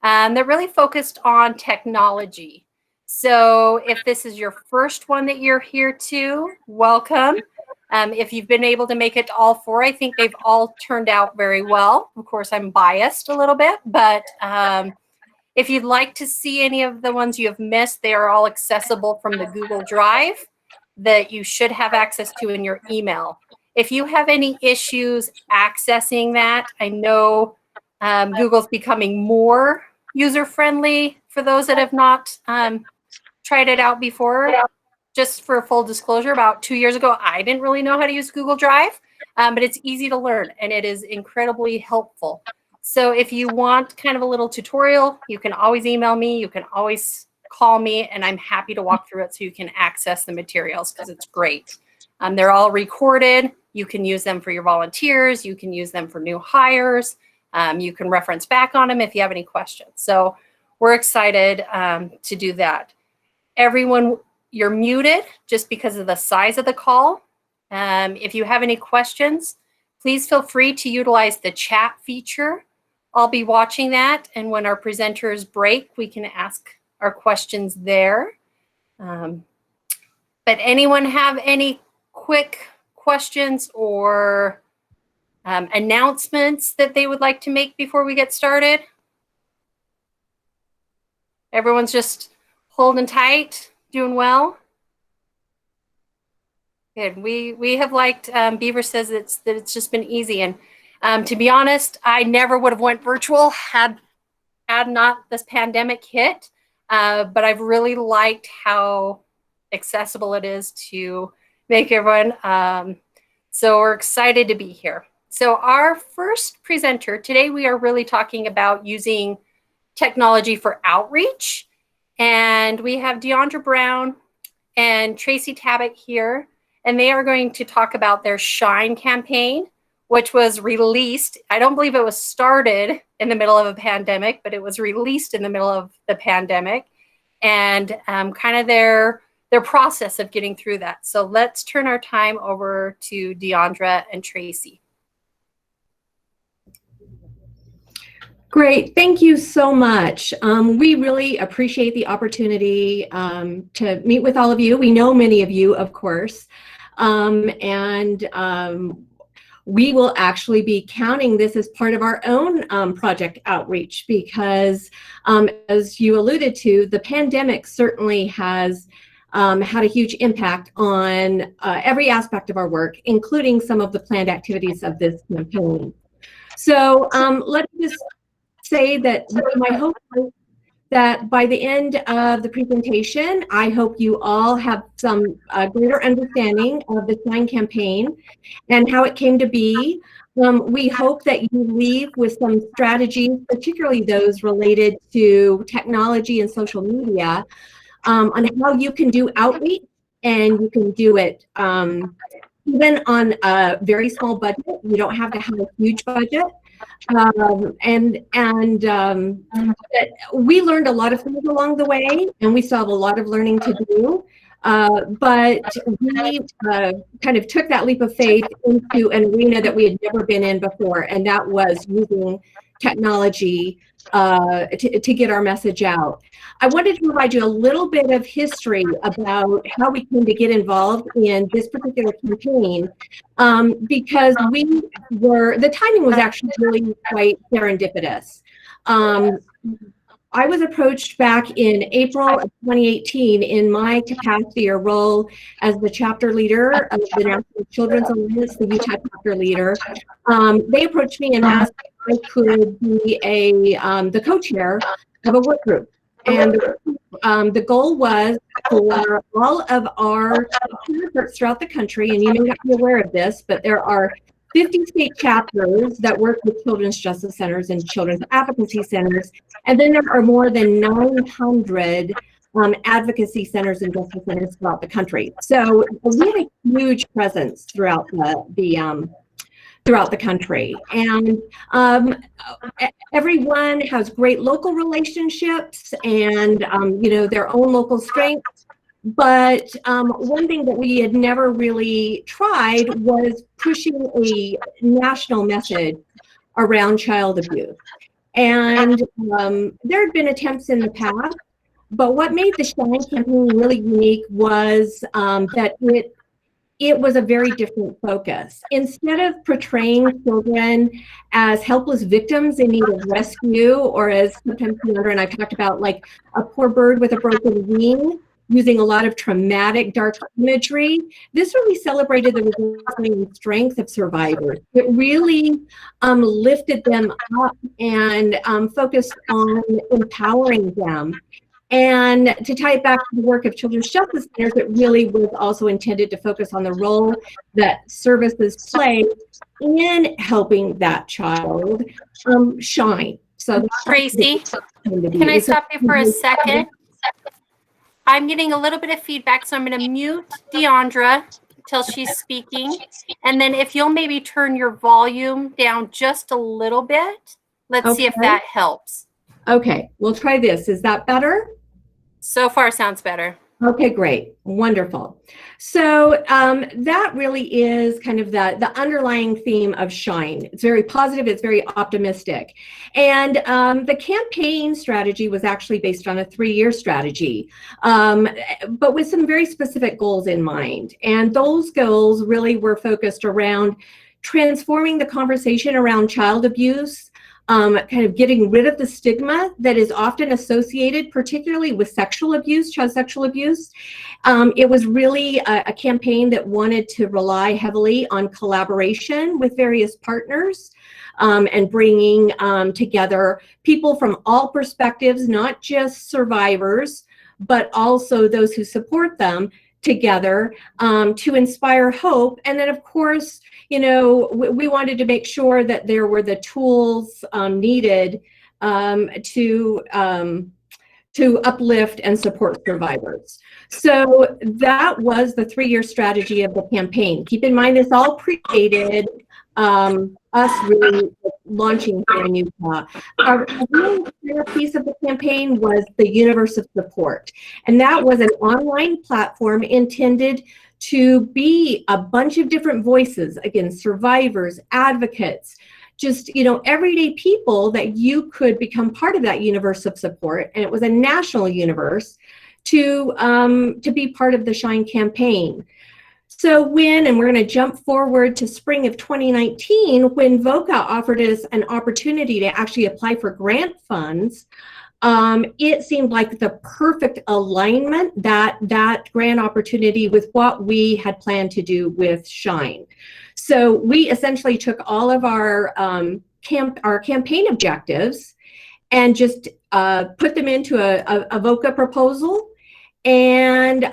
that really focused on technology. So if this is your first one that you're here to, welcome. If you've been able to make it to all four, I think they've all turned out very well. Of course, I'm biased a little bit, but if you'd like to see any of the ones you have missed, they are all accessible from the Google Drive that you should have access to in your email. If you have any issues accessing that, I know Google's becoming more user-friendly for those that have not tried it out before. Just for full disclosure, about 2 years ago, I didn't really know how to use Google Drive, but it's easy to learn and it is incredibly helpful. So if you want kind of a little tutorial, you can always email me, you can always call me, and I'm happy to walk through it so you can access the materials because it's great. They're all recorded. You can use them for your volunteers. You can use them for new hires. You can reference back on them if you have any questions. So we're excited to do that. Everyone, you're muted just because of the size of the call. If you have any questions, please feel free to utilize the chat feature. I'll be watching that, and when our presenters break, we can ask our questions there. But anyone have any quick questions or announcements that they would like to make before we get started? Everyone's just holding tight, doing well? Good. We have liked, Beaver says that it's just been easy. And to be honest, I never would have went virtual had not this pandemic hit. But I've really liked how accessible it is to make everyone. So we're excited to be here. So our first presenter today, we are really talking about using technology for outreach. And we have Deandra Brown and Tracy Tabak here, and they are going to talk about their Shine campaign, which was released. I don't believe it was started in the middle of a pandemic, but it was released in the middle of the pandemic, and kind of their process of getting through that. So let's turn our time over to Deandra and Tracy. Great, thank you so much. We really appreciate the opportunity to meet with all of you. We know many of you, of course, we will actually be counting this as part of our own project outreach because, as you alluded to, the pandemic certainly has had a huge impact on every aspect of our work, including some of the planned activities of this campaign. So let me just say that my hope is that by the end of the presentation, I hope you all have some greater understanding of the Shine campaign and how it came to be. We hope that you leave with some strategies, particularly those related to technology and social media, on how you can do outreach, and you can do it even on a very small budget. You don't have to have a huge budget. We learned a lot of things along the way, and we still have a lot of learning to do. But we kind of took that leap of faith into an arena that we had never been in before, and that was using technology to get our message out. I wanted to provide you a little bit of history about how we came to get involved in this particular campaign, because the timing was actually really quite serendipitous. I was approached back in April of 2018 in my capacity or role as the chapter leader of the National Children's Alliance, the Utah chapter leader. They approached me and asked if I could be the co-chair of a work group. And the goal was for all of our efforts throughout the country, and you may not be aware of this, but there are 50 state chapters that work with children's justice centers and children's advocacy centers. And then there are more than 900 advocacy centers and justice centers throughout the country. So we have a huge presence throughout the country. And everyone has great local relationships and their own local strengths. But one thing that we had never really tried was pushing a national message around child abuse. And there had been attempts in the past, but what made the Shine campaign really unique was that it was a very different focus. Instead of portraying children as helpless victims in need of rescue, or as sometimes Leandra and I've talked about, like a poor bird with a broken wing, using a lot of traumatic, dark imagery, this really celebrated the resilience and strength of survivors. It really lifted them up and focused on empowering them. And to tie it back to the work of Children's Justice Centers, it really was also intended to focus on the role that services play in helping that child shine. So Tracy, can I stop you for a second? I'm getting a little bit of feedback, so I'm going to mute Deandra till she's speaking. And then if you'll maybe turn your volume down just a little bit, let's see if that helps. Okay, we'll try this. Is that better? So far, sounds better. Okay, great. Wonderful. So that really is kind of the underlying theme of Shine. It's very positive. It's very optimistic. And the campaign strategy was actually based on a 3-year strategy, but with some very specific goals in mind. And those goals really were focused around transforming the conversation around child abuse, kind of getting rid of the stigma that is often associated, particularly with sexual abuse, child sexual abuse. It was really a campaign that wanted to rely heavily on collaboration with various partners and bringing together people from all perspectives, not just survivors, but also those who support them together to inspire hope. And then, of course, you know, we wanted to make sure that there were the tools needed to uplift and support survivors. So that was the 3-year strategy of the campaign. Keep in mind, this all predated us really launching here in Utah. A real clear piece of the campaign was the universe of support. And that was an online platform intended to be a bunch of different voices, again, survivors, advocates, just, you know, everyday people that you could become part of that universe of support. And it was a national universe to be part of the Shine campaign. So when, and we're going to jump forward to spring of 2019, when VOCA offered us an opportunity to actually apply for grant funds, it seemed like the perfect alignment, that grant opportunity, with what we had planned to do with Shine. So we essentially took all of our campaign objectives and just put them into a VOCA proposal. And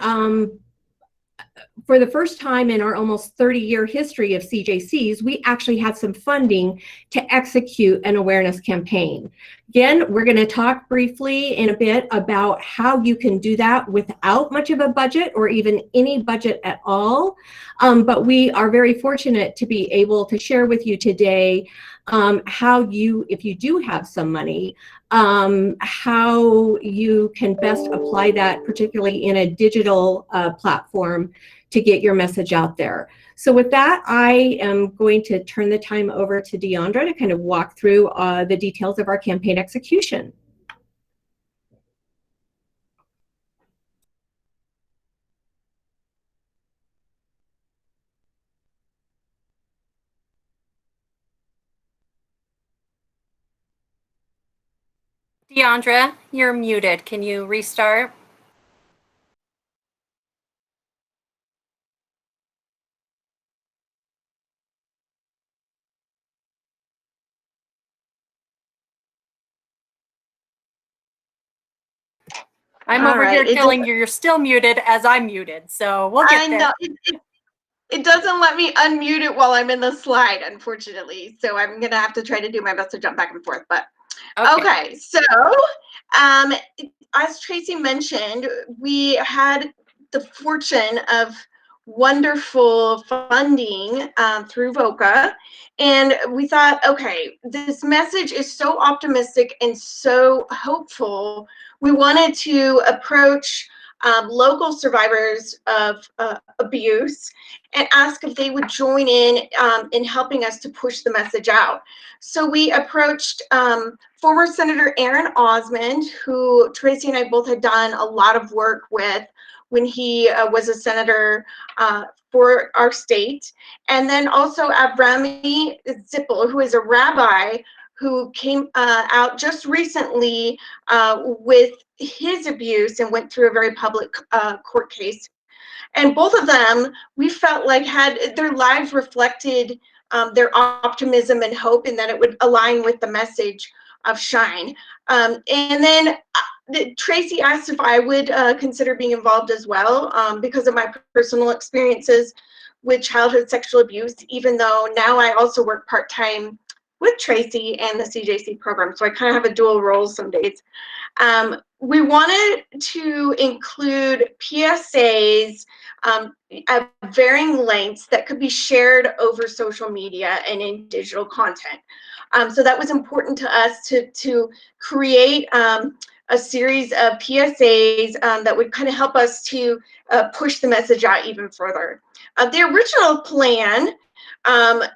for the first time in our almost 30-year history of CJCs, we actually had some funding to execute an awareness campaign. Again, we're going to talk briefly in a bit about how you can do that without much of a budget or even any budget at all. But we are very fortunate to be able to share with you today how you, if you do have some money, how you can best apply that, particularly in a digital platform, to get your message out there. So with that, I am going to turn the time over to Deandra to kind of walk through the details of our campaign execution. Deandra, you're muted. Can you restart? I'm over here telling you you're still muted as I'm muted, so we'll get there. It doesn't let me unmute it while I'm in the slide, unfortunately. So I'm gonna have to try to do my best to jump back and forth. But okay, so as Tracy mentioned, we had the fortune of wonderful funding through VOCA, and we thought, okay, this message is so optimistic and so hopeful. We wanted to approach local survivors of abuse and ask if they would join in helping us to push the message out. So we approached former Senator Aaron Osmond, who Tracy and I both had done a lot of work with when he was a senator for our state. And then also Avrami Zippel, who is a rabbi who came out just recently with his abuse and went through a very public court case. And both of them, we felt like had their lives reflected their optimism and hope, and that it would align with the message of Shine. And then Tracy asked if I would consider being involved as well because of my personal experiences with childhood sexual abuse, even though now I also work part-time with Tracy and the CJC program. So I kind of have a dual role some days. We wanted to include PSAs at varying lengths that could be shared over social media and in digital content. So that was important to us to create a series of PSAs that would kind of help us to push the message out even further. The original plan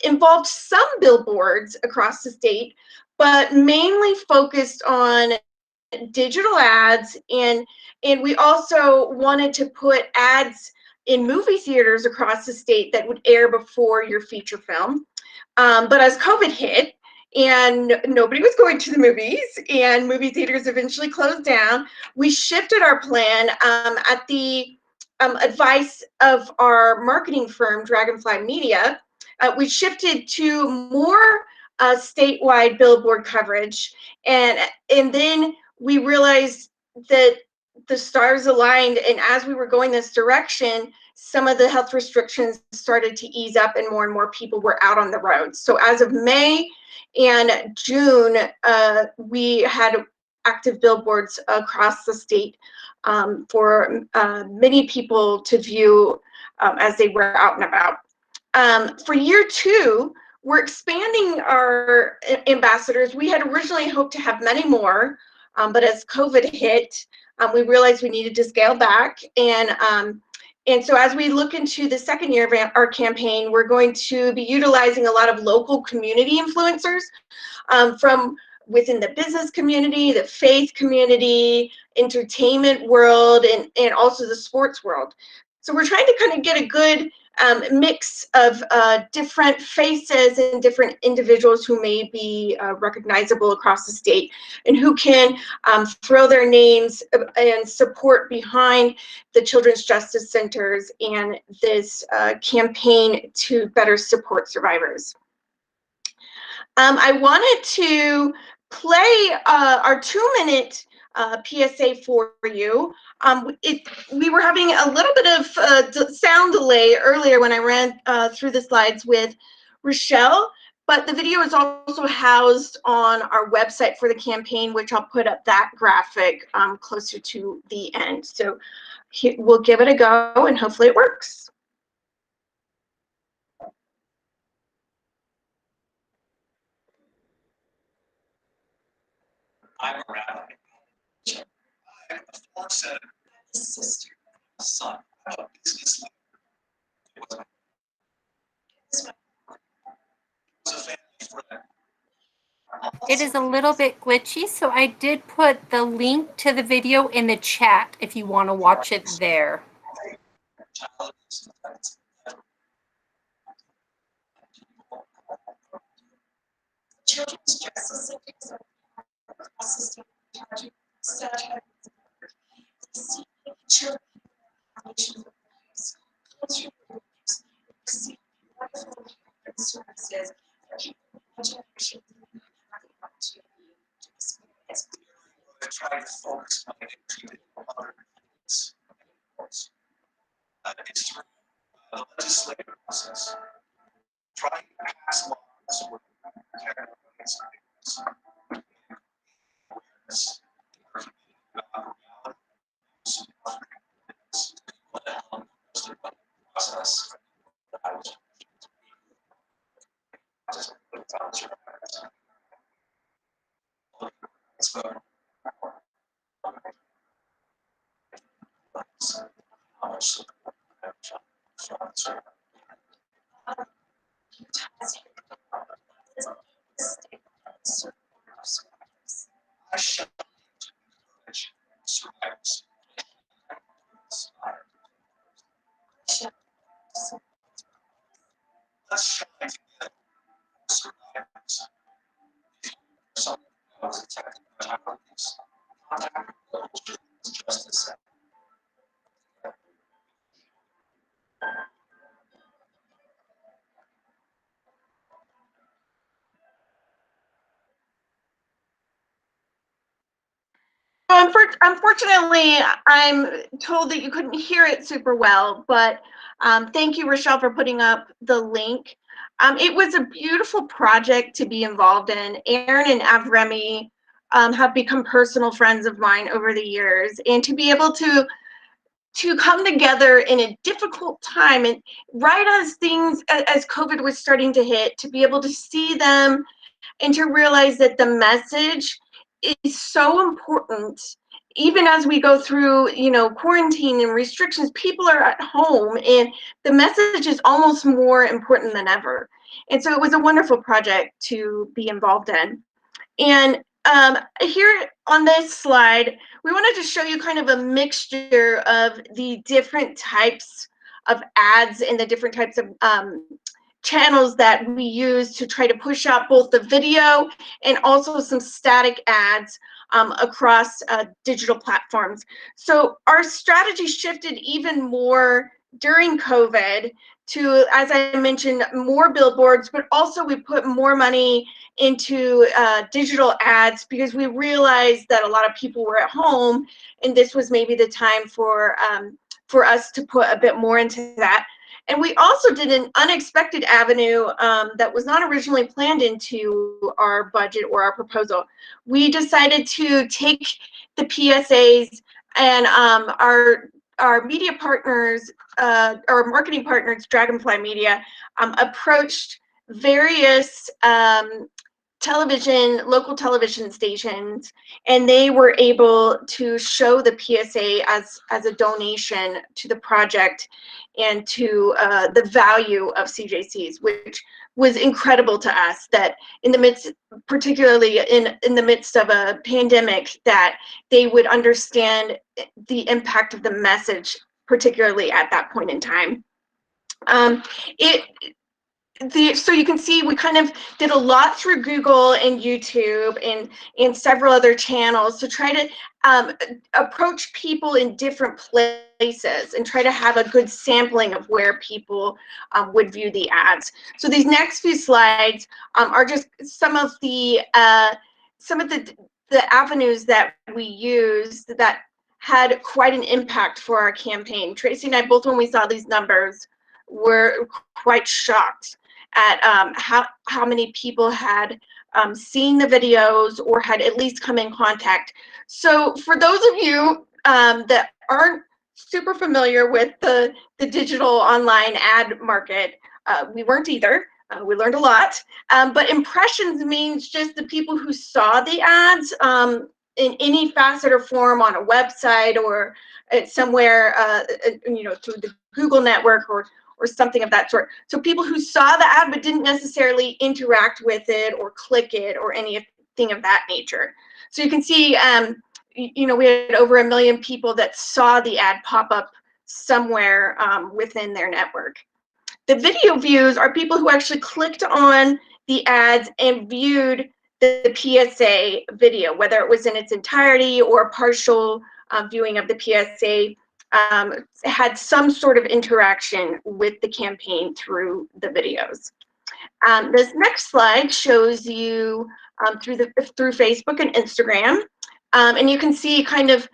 involved some billboards across the state, but mainly focused on digital ads, and we also wanted to put ads in movie theaters across the state that would air before your feature film. But as COVID hit and nobody was going to the movies and movie theaters eventually closed down, we shifted our plan at the advice of our marketing firm, Dragonfly Media. We shifted to more statewide billboard coverage, and then we realized that the stars aligned, and as we were going this direction, some of the health restrictions started to ease up and more people were out on the road. So as of May and June, we had active billboards across the state for many people to view as they were out and about. For year two, we're expanding our ambassadors. We had originally hoped to have many more, but as COVID hit, we realized we needed to scale back. And so as we look into the second year of our campaign, we're going to be utilizing a lot of local community influencers from within the business community, the faith community, entertainment world, and also the sports world. So we're trying to kind of get a good mix of different faces and different individuals who may be recognizable across the state and who can throw their names and support behind the Children's Justice Centers and this campaign to better support survivors. I wanted to play our 2-minute PSA for you. We were having a little bit of sound delay earlier when I ran through the slides with Rochelle, but the video is also housed on our website for the campaign, which I'll put up that graphic closer to the end. So we'll give it a go and hopefully it works. I'm a rabbi. I'm a former senator, a sister, a son, I'm a business leader. It was a family friend. It is a little bit glitchy, so I did put the link to the video in the chat if you want to watch it there. Children's Justice Centers assisting children closer receive wonderful services that people generations have the opportunity to experience. We're trying to focus on treating other needs. It's through the legislative process. Trying to pass laws where protect rights and awareness process. survivors. Let's shine together, survivors. Someone who was attacked by violence, contact justice. Unfortunately, I'm told that you couldn't hear it super well, but thank you, Rochelle, for putting up the link. It was a beautiful project to be involved in. Aaron and Avremi have become personal friends of mine over the years, and to be able to come together in a difficult time, and right as COVID was starting to hit, to be able to see them and to realize that the message is so important. Even as we go through, quarantine and restrictions, people are at home, and the message is almost more important than ever. And so it was a wonderful project to be involved in. And here on this slide, we wanted to show you kind of a mixture of the different types of ads and the different types of channels that we use to try to push out both the video and also some static ads across digital platforms. So our strategy shifted even more during COVID to, as I mentioned, more billboards, but also we put more money into digital ads because we realized that a lot of people were at home, and this was maybe the time for us to put a bit more into that. And we also did an unexpected avenue that was not originally planned into our budget or our proposal. We decided to take the PSAs, and our media partners, our marketing partners, Dragonfly Media, approached various local television stations, and they were able to show the PSA as a donation to the project and to the value of CJCs, which was incredible to us, that in the midst, particularly in the midst of a pandemic, that they would understand the impact of the message, particularly at that point in time. So you can see we kind of did a lot through Google and YouTube and several other channels to try to approach people in different places and try to have a good sampling of where people would view the ads. So these next few slides are just some of the avenues that we used that had quite an impact for our campaign. Tracy and I both, when we saw these numbers, were quite shocked at how many people had seen the videos or had at least come in contact. So for those of you that aren't super familiar with the digital online ad market, we weren't either. We learned a lot, but impressions means just the people who saw the ads in any facet or form on a website or somewhere, through the Google network or something of that sort. So people who saw the ad but didn't necessarily interact with it or click it or anything of that nature. So you can see, we had over 1 million people that saw the ad pop up somewhere within their network. The video views are people who actually clicked on the ads and viewed the PSA video, whether it was in its entirety or a partial viewing of the PSA. Had some sort of interaction with the campaign through the videos. This next slide shows you through Facebook and Instagram, and you can see kind of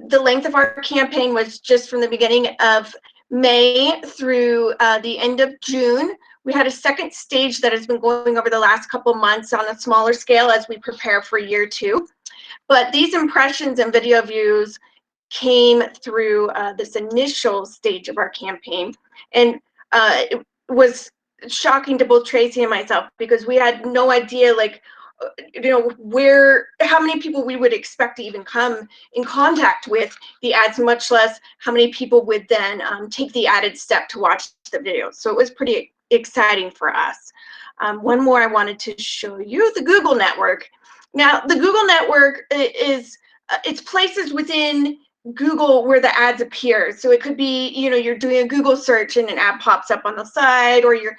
the length of our campaign was just from the beginning of May through the end of June. We had a second stage that has been going over the last couple months on a smaller scale as we prepare for year 2. But these impressions and video views came through this initial stage of our campaign, and it was shocking to both Tracy and myself because we had no idea, how many people we would expect to even come in contact with the ads, much less how many people would then take the added step to watch the video. So it was pretty exciting for us. One more I wanted to show you, the Google network. Now, the Google network is it's places within Google where the ads appear. So it could be, you know, you're doing a Google search and an ad pops up on the side, or you're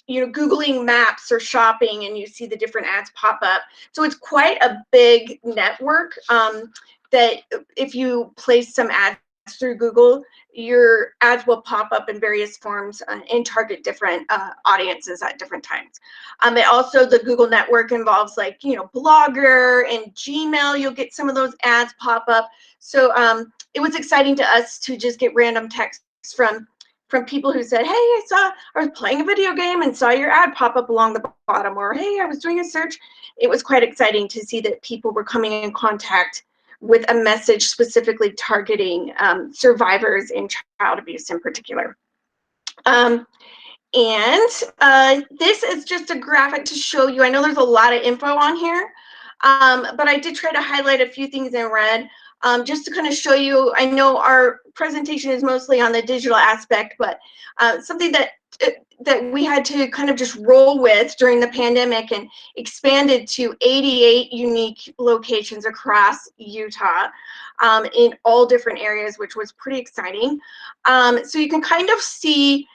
you know, Googling maps or shopping and you see the different ads pop up. So it's quite a big network that if you place some ads through Google, your ads will pop up in various forms and target different audiences at different times. It also, the Google network involves, like, you know, Blogger and Gmail. You'll get some of those ads pop up. So it was exciting to us to just get random texts from people who said, hey, I was playing a video game and saw your ad pop up along the bottom, or hey, I was doing a search. It was quite exciting to see that people were coming in contact with a message specifically targeting survivors in child abuse in particular. And this is just a graphic to show you. I know there's a lot of info on here, but I did try to highlight a few things in red just to kind of show you. I know our presentation is mostly on the digital aspect, but something that we had to kind of just roll with during the pandemic and expanded to 88 unique locations across Utah in all different areas, which was pretty exciting. So you can kind of see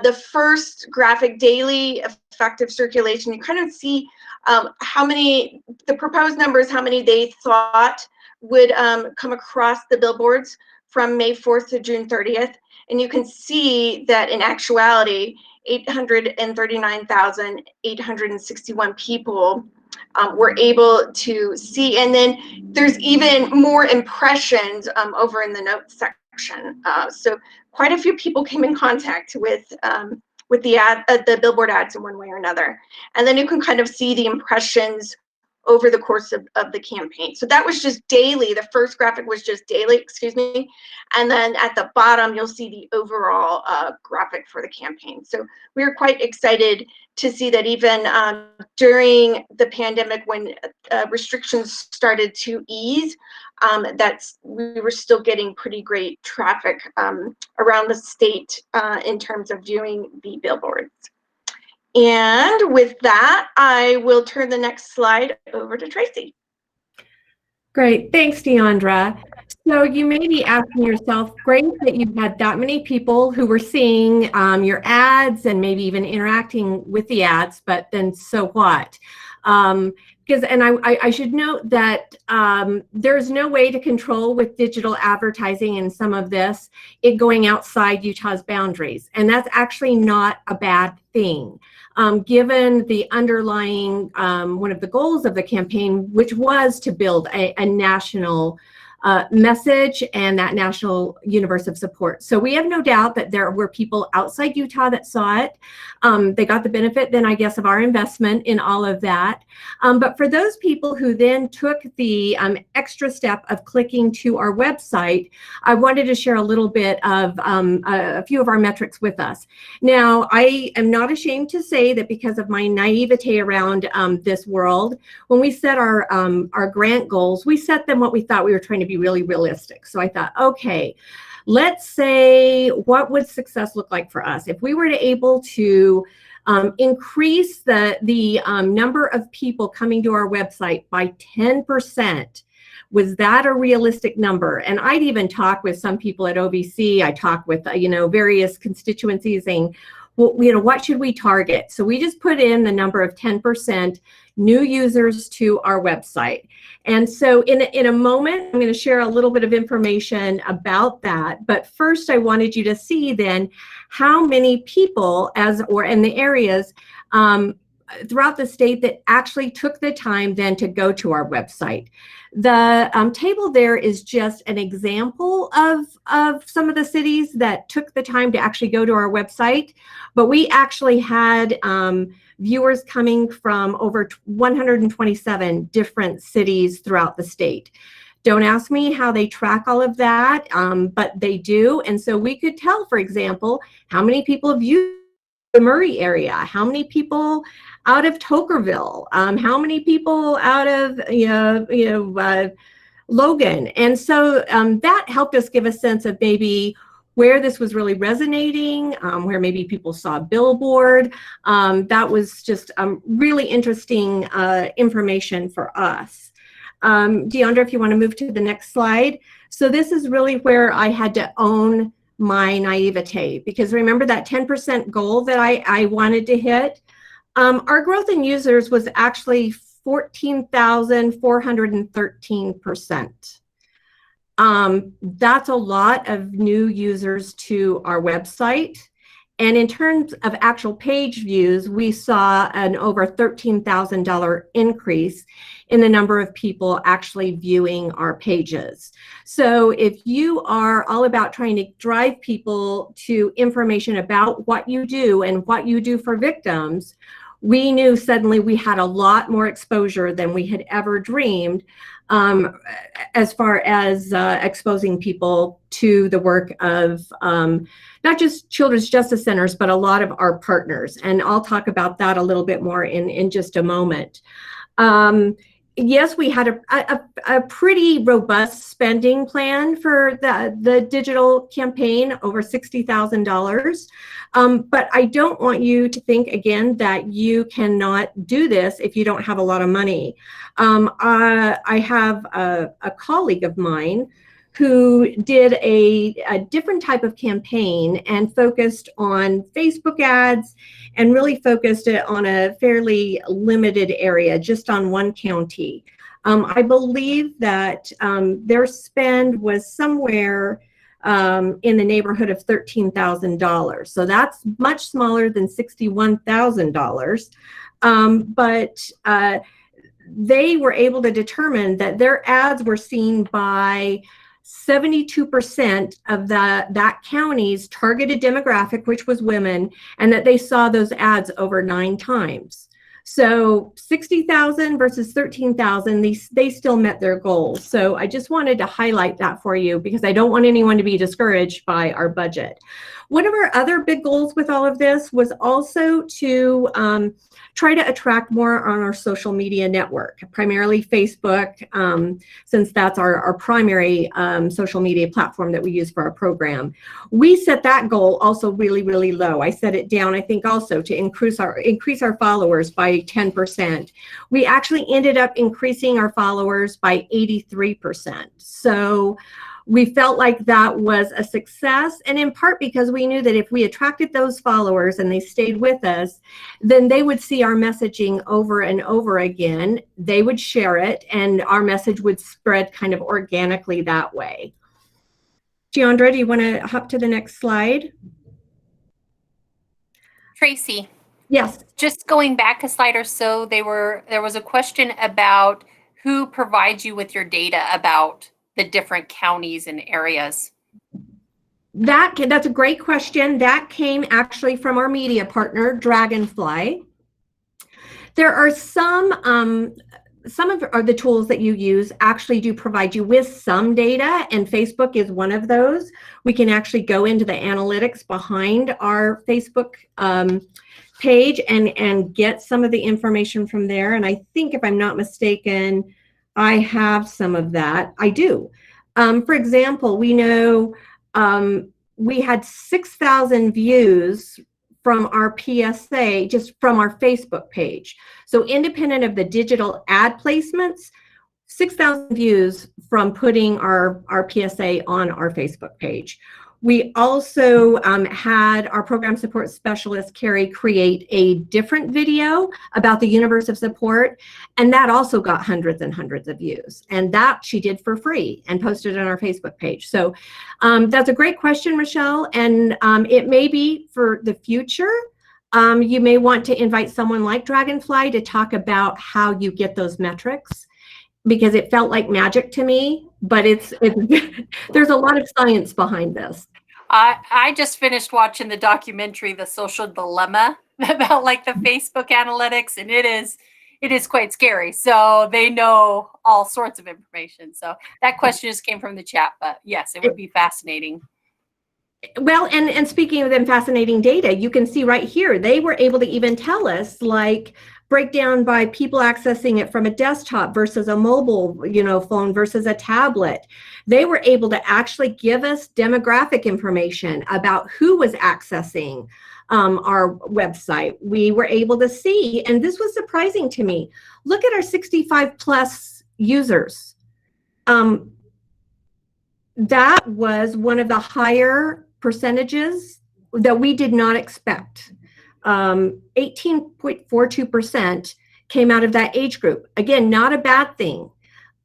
the first graphic, daily effective circulation. You kind of see how many, the proposed numbers, how many they thought would come across the billboards from May 4th to June 30th. And you can see that in actuality, 839,861 people were able to see. And then there's even more impressions over in the notes section. So quite a few people came in contact with the billboard ads in one way or another. And then you can kind of see the impressions over the course of the campaign. So that was just daily. The first graphic was just daily, excuse me. And then at the bottom, you'll see the overall graphic for the campaign. So we were quite excited to see that even during the pandemic, when restrictions started to ease, we were still getting pretty great traffic around the state in terms of viewing the billboards. And with that, I will turn the next slide over to Tracy. Great, thanks, Deandra. So you may be asking yourself, great that you had that many people who were seeing your ads and maybe even interacting with the ads, but then so what? Because, and I should note that there's no way to control with digital advertising and some of this, it going outside Utah's boundaries. And that's actually not a bad thing. Given the underlying, one of the goals of the campaign, which was to build a national message and that national universe of support. So we have no doubt that there were people outside Utah that saw it. They got the benefit then, I guess, of our investment in all of that. But for those people who then took the extra step of clicking to our website, I wanted to share a little bit of a few of our metrics with us. Now, I am not ashamed to say that because of my naivete around this world, when we set our grant goals, we set them what we thought we were trying to be really realistic. So I thought, okay, let's say, what would success look like for us? If we were to able to increase the number of people coming to our website by 10%, was that a realistic number? And I'd even talk with some people at OVC. I talked with, various constituencies saying, well, what should we target? So we just put in the number of 10% new users to our website. And so in a moment, I'm going to share a little bit of information about that. But first, I wanted you to see then how many people in the areas throughout the state that actually took the time then to go to our website. The table there is just an example of some of the cities that took the time to actually go to our website, but we actually had viewers coming from over 127 different cities throughout the state. Don't ask me how they track all of that, but they do. And so we could tell, for example, how many people viewed the Murray area, how many people out of Tokerville, how many people out of Logan. And so that helped us give a sense of maybe where this was really resonating, where maybe people saw a billboard. That was just really interesting information for us. Deandra, if you want to move to the next slide. So this is really where I had to own my naivete, because remember that 10% goal that I wanted to hit? Our growth in users was actually 14,413%. That's a lot of new users to our website. And in terms of actual page views, we saw an over $13,000 increase in the number of people actually viewing our pages. So if you are all about trying to drive people to information about what you do and what you do for victims, we knew suddenly we had a lot more exposure than we had ever dreamed, as far as exposing people to the work of not just children's justice centers, but a lot of our partners. And I'll talk about that a little bit more in just a moment. Yes, we had a pretty robust spending plan for the digital campaign, over $60,000. But I don't want you to think, again, that you cannot do this if you don't have a lot of money. I have a colleague of mine who did a different type of campaign and focused on Facebook ads and really focused it on a fairly limited area, just on one county. I believe that their spend was somewhere in the neighborhood of $13,000. So that's much smaller than $61,000. But they were able to determine that their ads were seen by 72% of that county's targeted demographic, which was women, and that they saw those ads over 9 times. So 60,000 versus 13,000, they still met their goals. So I just wanted to highlight that for you, because I don't want anyone to be discouraged by our budget. One of our other big goals with all of this was also to try to attract more on our social media network, primarily Facebook, since that's our primary social media platform that we use for our program. We set that goal also really, really low. I set it down, I think, also to increase our followers by 10%. We actually ended up increasing our followers by 83%. So we felt like that was a success, and in part because we knew that if we attracted those followers and they stayed with us, then they would see our messaging over and over again. They would share it, and our message would spread kind of organically that way. Deandra, do you want to hop to the next slide? Tracy. Yes. Just going back a slide or so, there was a question about who provides you with your data about the different counties and areas. That's a great question. That came actually from our media partner, Dragonfly. There are some of the tools that you use actually do provide you with some data, and Facebook is one of those. We can actually go into the analytics behind our Facebook page and get some of the information from there. And I think, if I'm not mistaken, I have some of that. I do. For example, we know we had 6,000 views from our PSA, just from our Facebook page. So independent of the digital ad placements, 6,000 views from putting our PSA on our Facebook page. We also had our program support specialist, Carrie, create a different video about the universe of support, and that also got hundreds and hundreds of views. And that she did for free and posted on our Facebook page. So that's a great question, Michelle, and it may be for the future. You may want to invite someone like Dragonfly to talk about how you get those metrics, because it felt like magic to me, but it's there's a lot of science behind this. I just finished watching the documentary, The Social Dilemma, about like the Facebook analytics, and it is quite scary. So they know all sorts of information. So that question just came from the chat, but yes, it would be fascinating. Well, and speaking of them fascinating data, you can see right here, they were able to even tell us, like, breakdown by people accessing it from a desktop versus a mobile, phone versus a tablet. They were able to actually give us demographic information about who was accessing our website. We were able to see, and this was surprising to me, look at our 65 plus users. That was one of the higher percentages that we did not expect. 18.42% came out of that age group. Again, not a bad thing,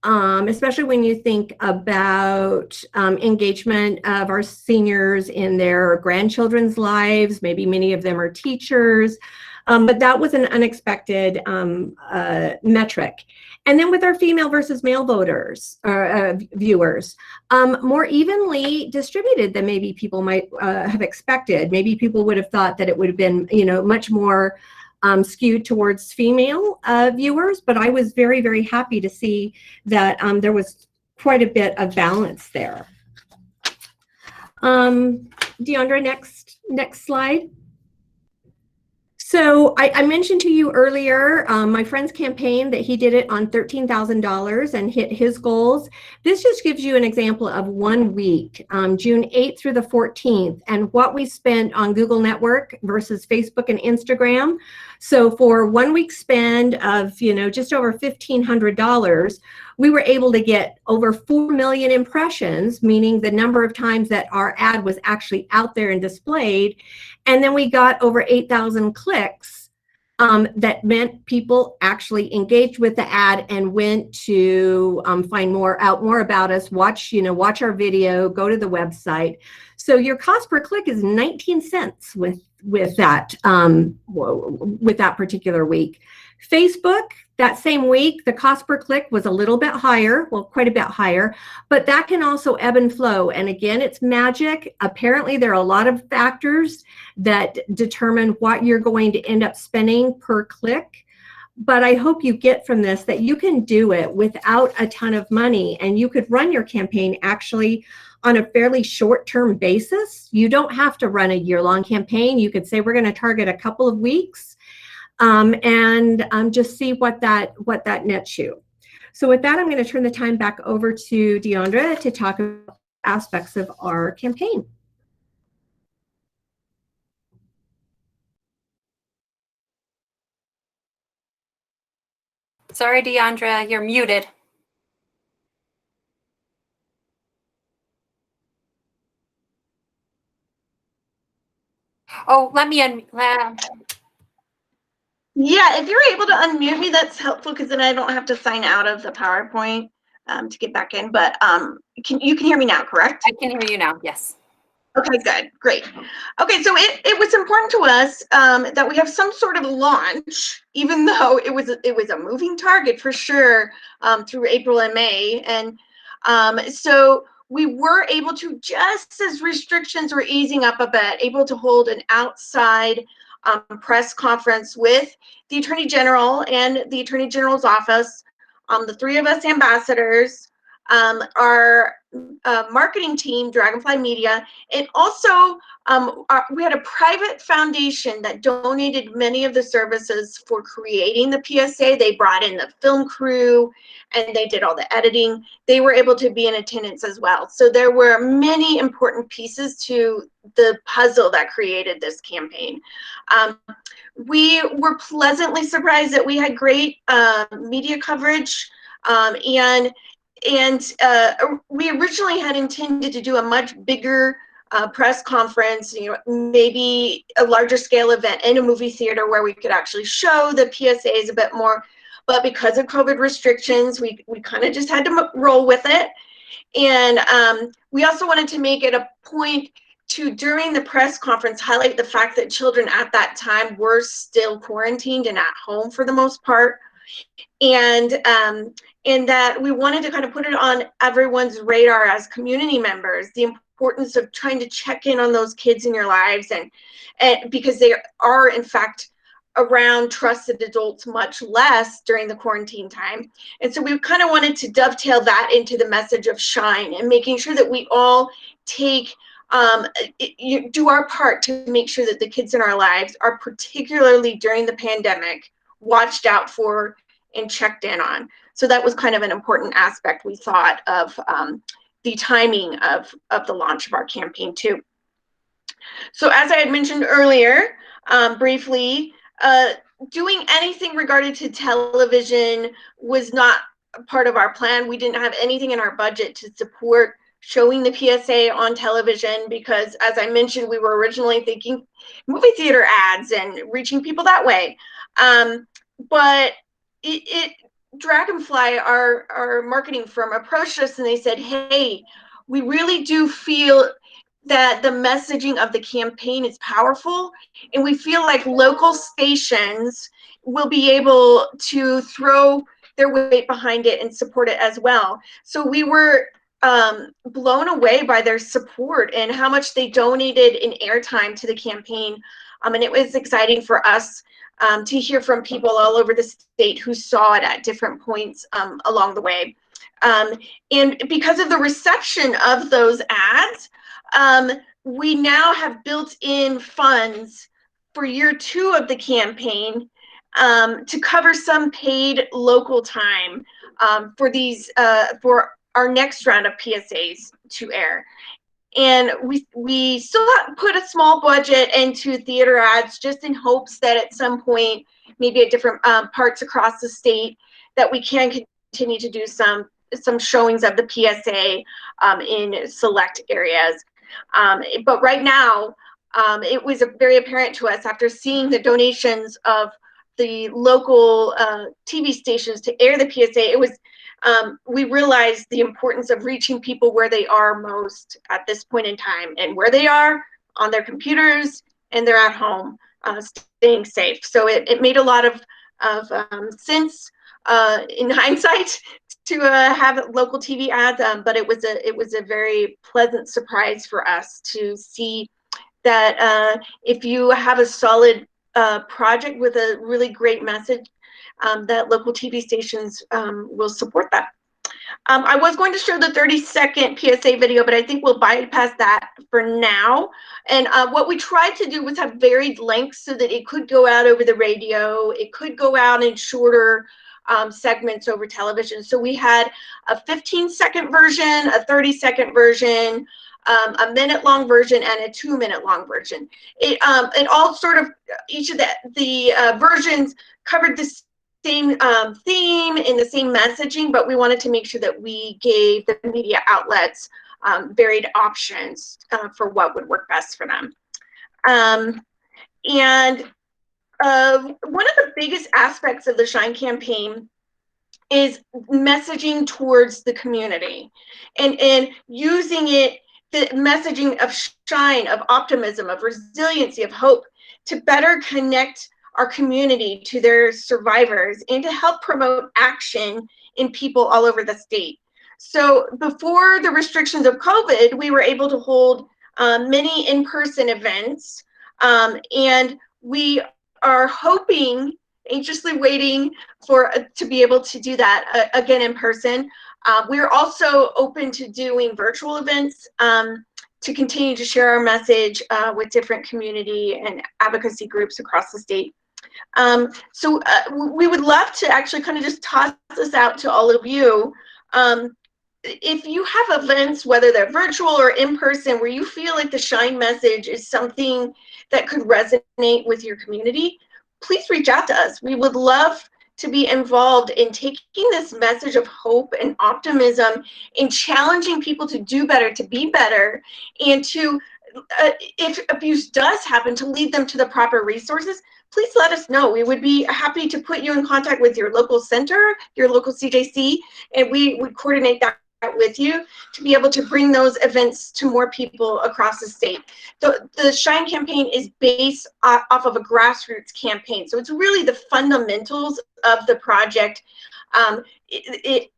especially when you think about engagement of our seniors in their grandchildren's lives. Maybe many of them are teachers, but that was an unexpected metric. And then with our female versus male voters, viewers, more evenly distributed than maybe people might have expected. Maybe people would have thought that it would have been, much more skewed towards female viewers, but I was very, very happy to see that there was quite a bit of balance there. Deandra, next slide. So I mentioned to you earlier, my friend's campaign, that he did it on $13,000 and hit his goals. This just gives you an example of 1 week, June 8th through the 14th, and what we spent on Google Network versus Facebook and Instagram. So for 1 week spend of, just over $1,500, we were able to get over 4 million impressions, meaning the number of times that our ad was actually out there and displayed. And then we got over 8,000 clicks. That meant people actually engaged with the ad and went to find out more about us, watch our video, go to the website. So your cost per click is 19 cents with that particular week. Facebook, that same week, the cost per click was a little bit higher, well, quite a bit higher, but that can also ebb and flow. And again, it's magic. Apparently, there are a lot of factors that determine what you're going to end up spending per click. But I hope you get from this that you can do it without a ton of money, and you could run your campaign actually on a fairly short-term basis. You don't have to run a year-long campaign. You could say we're going to target a couple of weeks and just see what that nets you. So with that, I'm going to turn the time back over to Deandra to talk about aspects of our campaign. Sorry, Deandra, you're muted. Oh, let me Yeah, if you're able to unmute me, that's helpful, because then I don't have to sign out of the PowerPoint to get back in. But you can hear me now, correct? I can hear you now, yes. Okay, good, great. Okay, so it was important to us that we have some sort of launch, even though it was a moving target for sure through April and May. And so we were able to, just as restrictions were easing up a bit, able to hold an outside press conference with the Attorney General and the Attorney General's office, the three of us ambassadors, our marketing team, Dragonfly Media, and also we had a private foundation that donated many of the services for creating the PSA. They brought in the film crew and they did all the editing. They were able to be in attendance as well. So there were many important pieces to the puzzle that created this campaign. We were pleasantly surprised that we had great media coverage, and we originally had intended to do a much bigger press conference, maybe a larger scale event in a movie theater where we could actually show the PSAs a bit more. But because of COVID restrictions, we kind of just had to roll with it. And we also wanted to make it a point to, during the press conference, highlight the fact that children at that time were still quarantined and at home for the most part. And that we wanted to kind of put it on everyone's radar as community members, the importance of trying to check in on those kids in your lives, and because they are in fact around trusted adults much less during the quarantine time. And so we kind of wanted to dovetail that into the message of Shine, and making sure that we all take do our part to make sure that the kids in our lives are, particularly during the pandemic, watched out for and checked in on. So that was kind of an important aspect, we thought, of the timing of the launch of our campaign too. So as I had mentioned earlier, briefly, doing anything regarding to television was not part of our plan. We didn't have anything in our budget to support showing the PSA on television because, as I mentioned, we were originally thinking movie theater ads and reaching people that way. But Dragonfly, our marketing firm, approached us and they said, hey, we really do feel that the messaging of the campaign is powerful, and we feel like local stations will be able to throw their weight behind it and support it as well. So we were blown away by their support and how much they donated in airtime to the campaign. And it was exciting for us to hear from people all over the state who saw it at different points along the way. And because of the reception of those ads, we now have built in funds for year 2 of the campaign to cover some paid local time for these for our next round of PSAs to air. And we still put a small budget into theater ads just in hopes that at some point, maybe at different parts across the state, that we can continue to do some showings of the PSA in select areas. But right now, it was very apparent to us after seeing the donations of the local TV stations to air the PSA, we realized the importance of reaching people where they are most at this point in time, and where they are on their computers and they're at home staying safe. So it made a lot of sense in hindsight to have local TV ads, but it was a very pleasant surprise for us to see that if you have a solid project with a really great message, that local TV stations will support that. I was going to show the 30-second PSA video, but I think we'll bypass that for now. And what we tried to do was have varied lengths so that it could go out over the radio, it could go out in shorter segments over television. So we had a 15-second version, a 30-second version, a minute-long version, and a 2-minute-long version. It all sort of, each of the versions covered the same theme and the same messaging, but we wanted to make sure that we gave the media outlets varied options for what would work best for them. And one of the biggest aspects of the Shine campaign is messaging towards the community and using it, the messaging of shine, of optimism, of resiliency, of hope, to better connect our community to their survivors and to help promote action in people all over the state. So before the restrictions of COVID, we were able to hold many in-person events, and we are hoping, anxiously waiting to be able to do that again in person. We're also open to doing virtual events to continue to share our message with different community and advocacy groups across the state. So we would love to actually kind of just toss this out to all of you. If you have events, whether they're virtual or in person, where you feel like the Shine message is something that could resonate with your community, please reach out to us. We would love to be involved in taking this message of hope and optimism and challenging people to do better, to be better, and to, if abuse does happen, to lead them to the proper resources. Please let us know. We would be happy to put you in contact with your local center, your local CJC, and we would coordinate that with you to be able to bring those events to more people across the state. The Shine campaign is based off of a grassroots campaign. So it's really the fundamentals of the project. They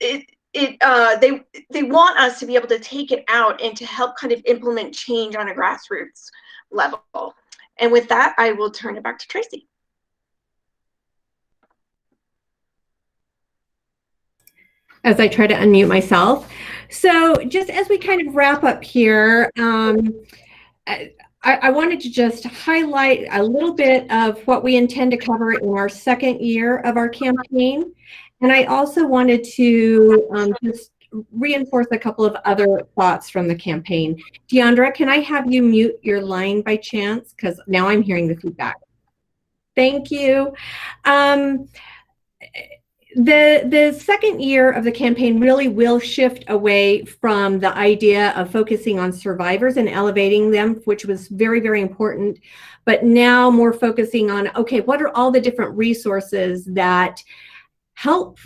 want us to be able to take it out and to help kind of implement change on a grassroots level. And with that, I will turn it back to Tracy. As I try to unmute myself. So just as we kind of wrap up here, I wanted to just highlight a little bit of what we intend to cover in our second year of our campaign. And I also wanted to just reinforce a couple of other thoughts from the campaign. Deandra, can I have you mute your line by chance? Because now I'm hearing the feedback. Thank you. The second year of the campaign really will shift away from the idea of focusing on survivors and elevating them, which was very, very important, but now more focusing on, okay, what are all the different resources that help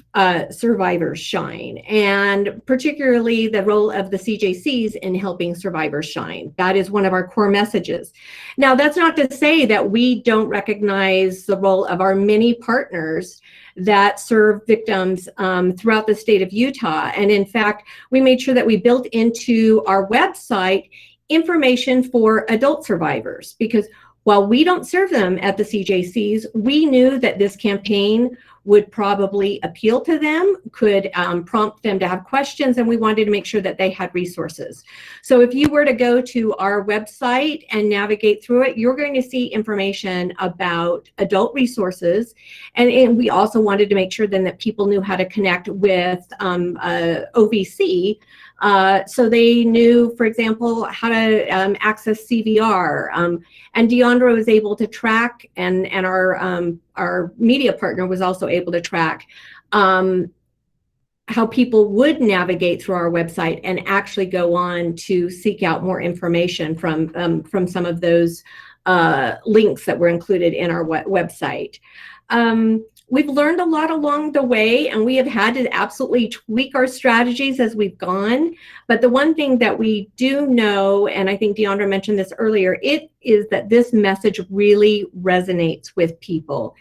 survivors shine, and particularly the role of the CJCs in helping survivors shine. That is one of our core messages. Now, that's not to say that we don't recognize the role of our many partners that serve victims throughout the state of Utah. And in fact, we made sure that we built into our website information for adult survivors, because while we don't serve them at the CJCs, we knew that this campaign would probably appeal to them, could prompt them to have questions, and we wanted to make sure that they had resources. So if you were to go to our website and navigate through it, you're going to see information about adult resources. And we also wanted to make sure then that people knew how to connect with OVC, so they knew, for example, how to access CVR. And Deandra was able to track, and our media partner was also able to track how people would navigate through our website and actually go on to seek out more information from some of those links that were included in our website. We've learned a lot along the way, and we have had to absolutely tweak our strategies as we've gone. But the one thing that we do know, and I think Deandra mentioned this earlier, it is that this message really resonates with people.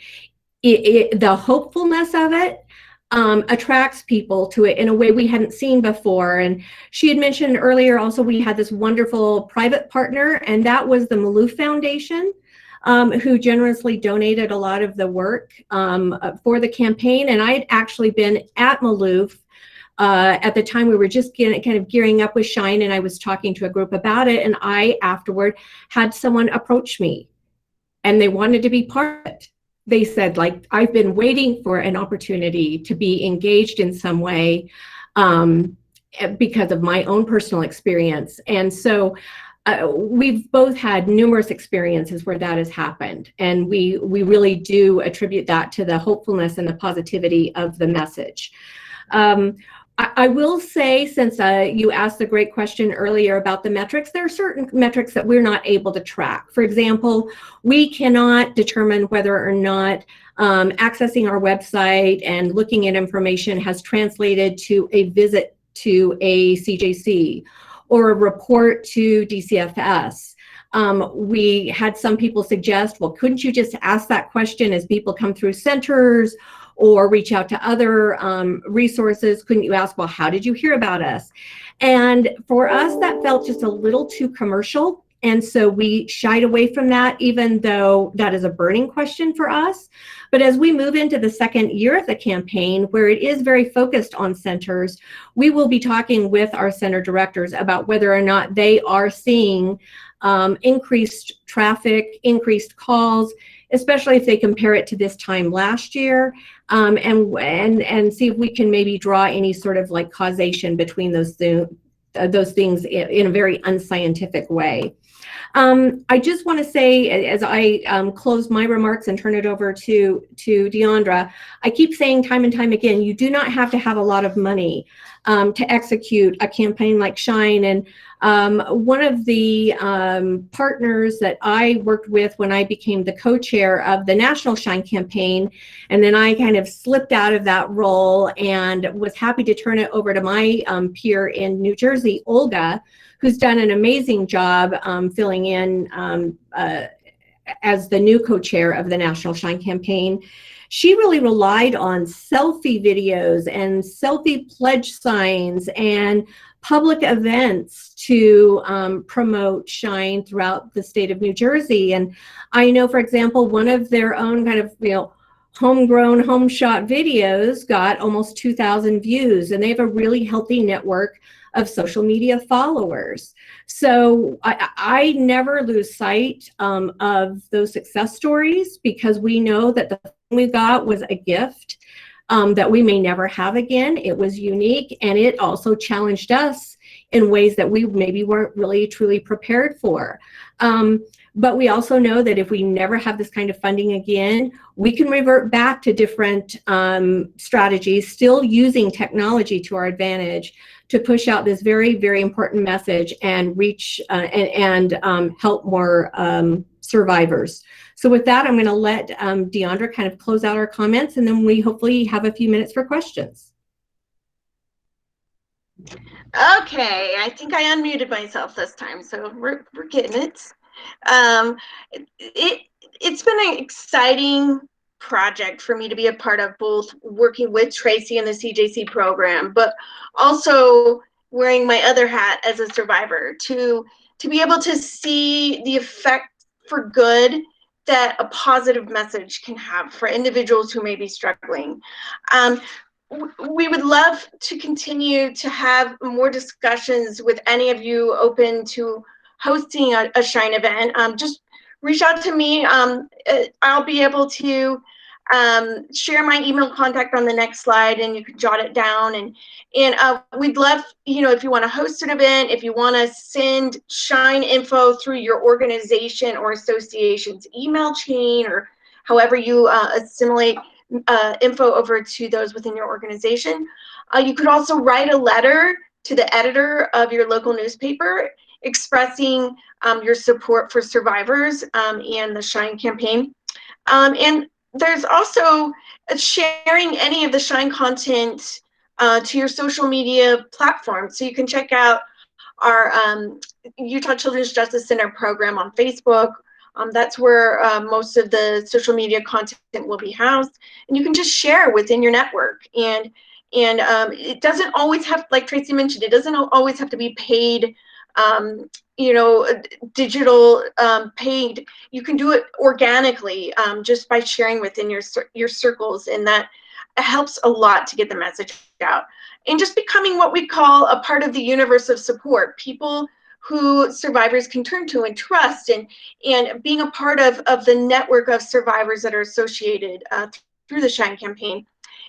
The hopefulness of it attracts people to it in a way we hadn't seen before. And she had mentioned earlier also we had this wonderful private partner, and that was the Maloof Foundation, who generously donated a lot of the work for the campaign. And I had actually been at Maloof at the time we were just kind of gearing up with Shine, and I was talking to a group about it, and I afterward had someone approach me, and they wanted to be part of it. They said, like, I've been waiting for an opportunity to be engaged in some way because of my own personal experience. And so we've both had numerous experiences where that has happened, and we really do attribute that to the hopefulness and the positivity of the message. I will say, since you asked the great question earlier about the metrics, there are certain metrics that we're not able to track. For example, we cannot determine whether or not accessing our website and looking at information has translated to a visit to a CJC or a report to DCFS. We had some people suggest, well, couldn't you just ask that question as people come through centers or reach out to other resources? Couldn't you ask, well, how did you hear about us? And for us, that felt just a little too commercial. And so we shied away from that, even though that is a burning question for us. But as we move into the second year of the campaign, where it is very focused on centers, we will be talking with our center directors about whether or not they are seeing increased traffic, increased calls, especially if they compare it to this time last year, and see if we can maybe draw any sort of like causation between those things in a very unscientific way. I just want to say, as I close my remarks and turn it over to Deandra, I keep saying time and time again, you do not have to have a lot of money to execute a campaign like Shine. And one of the partners that I worked with when I became the co-chair of the National Shine Campaign, and then I kind of slipped out of that role and was happy to turn it over to my peer in New Jersey, Olga, who's done an amazing job filling in as the new co-chair of the National Shine Campaign. She really relied on selfie videos and selfie pledge signs and public events to promote Shine throughout the state of New Jersey. And I know, for example, one of their own kind of, homegrown, home shot videos got almost 2,000 views, and they have a really healthy network of social media followers. So I never lose sight of those success stories, because we know that the thing we got was a gift that we may never have again. It was unique, and it also challenged us in ways that we maybe weren't really truly prepared for. But we also know that if we never have this kind of funding again, we can revert back to different strategies, still using technology to our advantage to push out this very, very important message and reach and help more survivors. So with that, I'm going to let Deandra kind of close out our comments, and then we hopefully have a few minutes for questions. Okay, I think I unmuted myself this time, so we're getting it. It's been an exciting project for me to be a part of, both working with Tracy in the CJC program, but also wearing my other hat as a survivor to be able to see the effect for good that a positive message can have for individuals who may be struggling. We would love to continue to have more discussions with any of you open to hosting a Shine event. Just reach out to me. I'll be able to share my email contact on the next slide, and you can jot it down. And we'd love, if you want to host an event, if you want to send Shine info through your organization or association's email chain, or however you assimilate info over to those within your organization. You could also write a letter to the editor of your local newspaper expressing your support for survivors and the Shine campaign. And there's also sharing any of the Shine content to your social media platforms. So you can check out our Utah Children's Justice Center program on Facebook. That's where most of the social media content will be housed, and you can just share within your network. And it doesn't always have, like Tracy mentioned, it doesn't always have to be paid, digital paid. You can do it organically just by sharing within your circles, and that helps a lot to get the message out. And just becoming what we call a part of the universe of support, people who survivors can turn to and trust, and being a part of the network of survivors that are associated through the Shine campaign.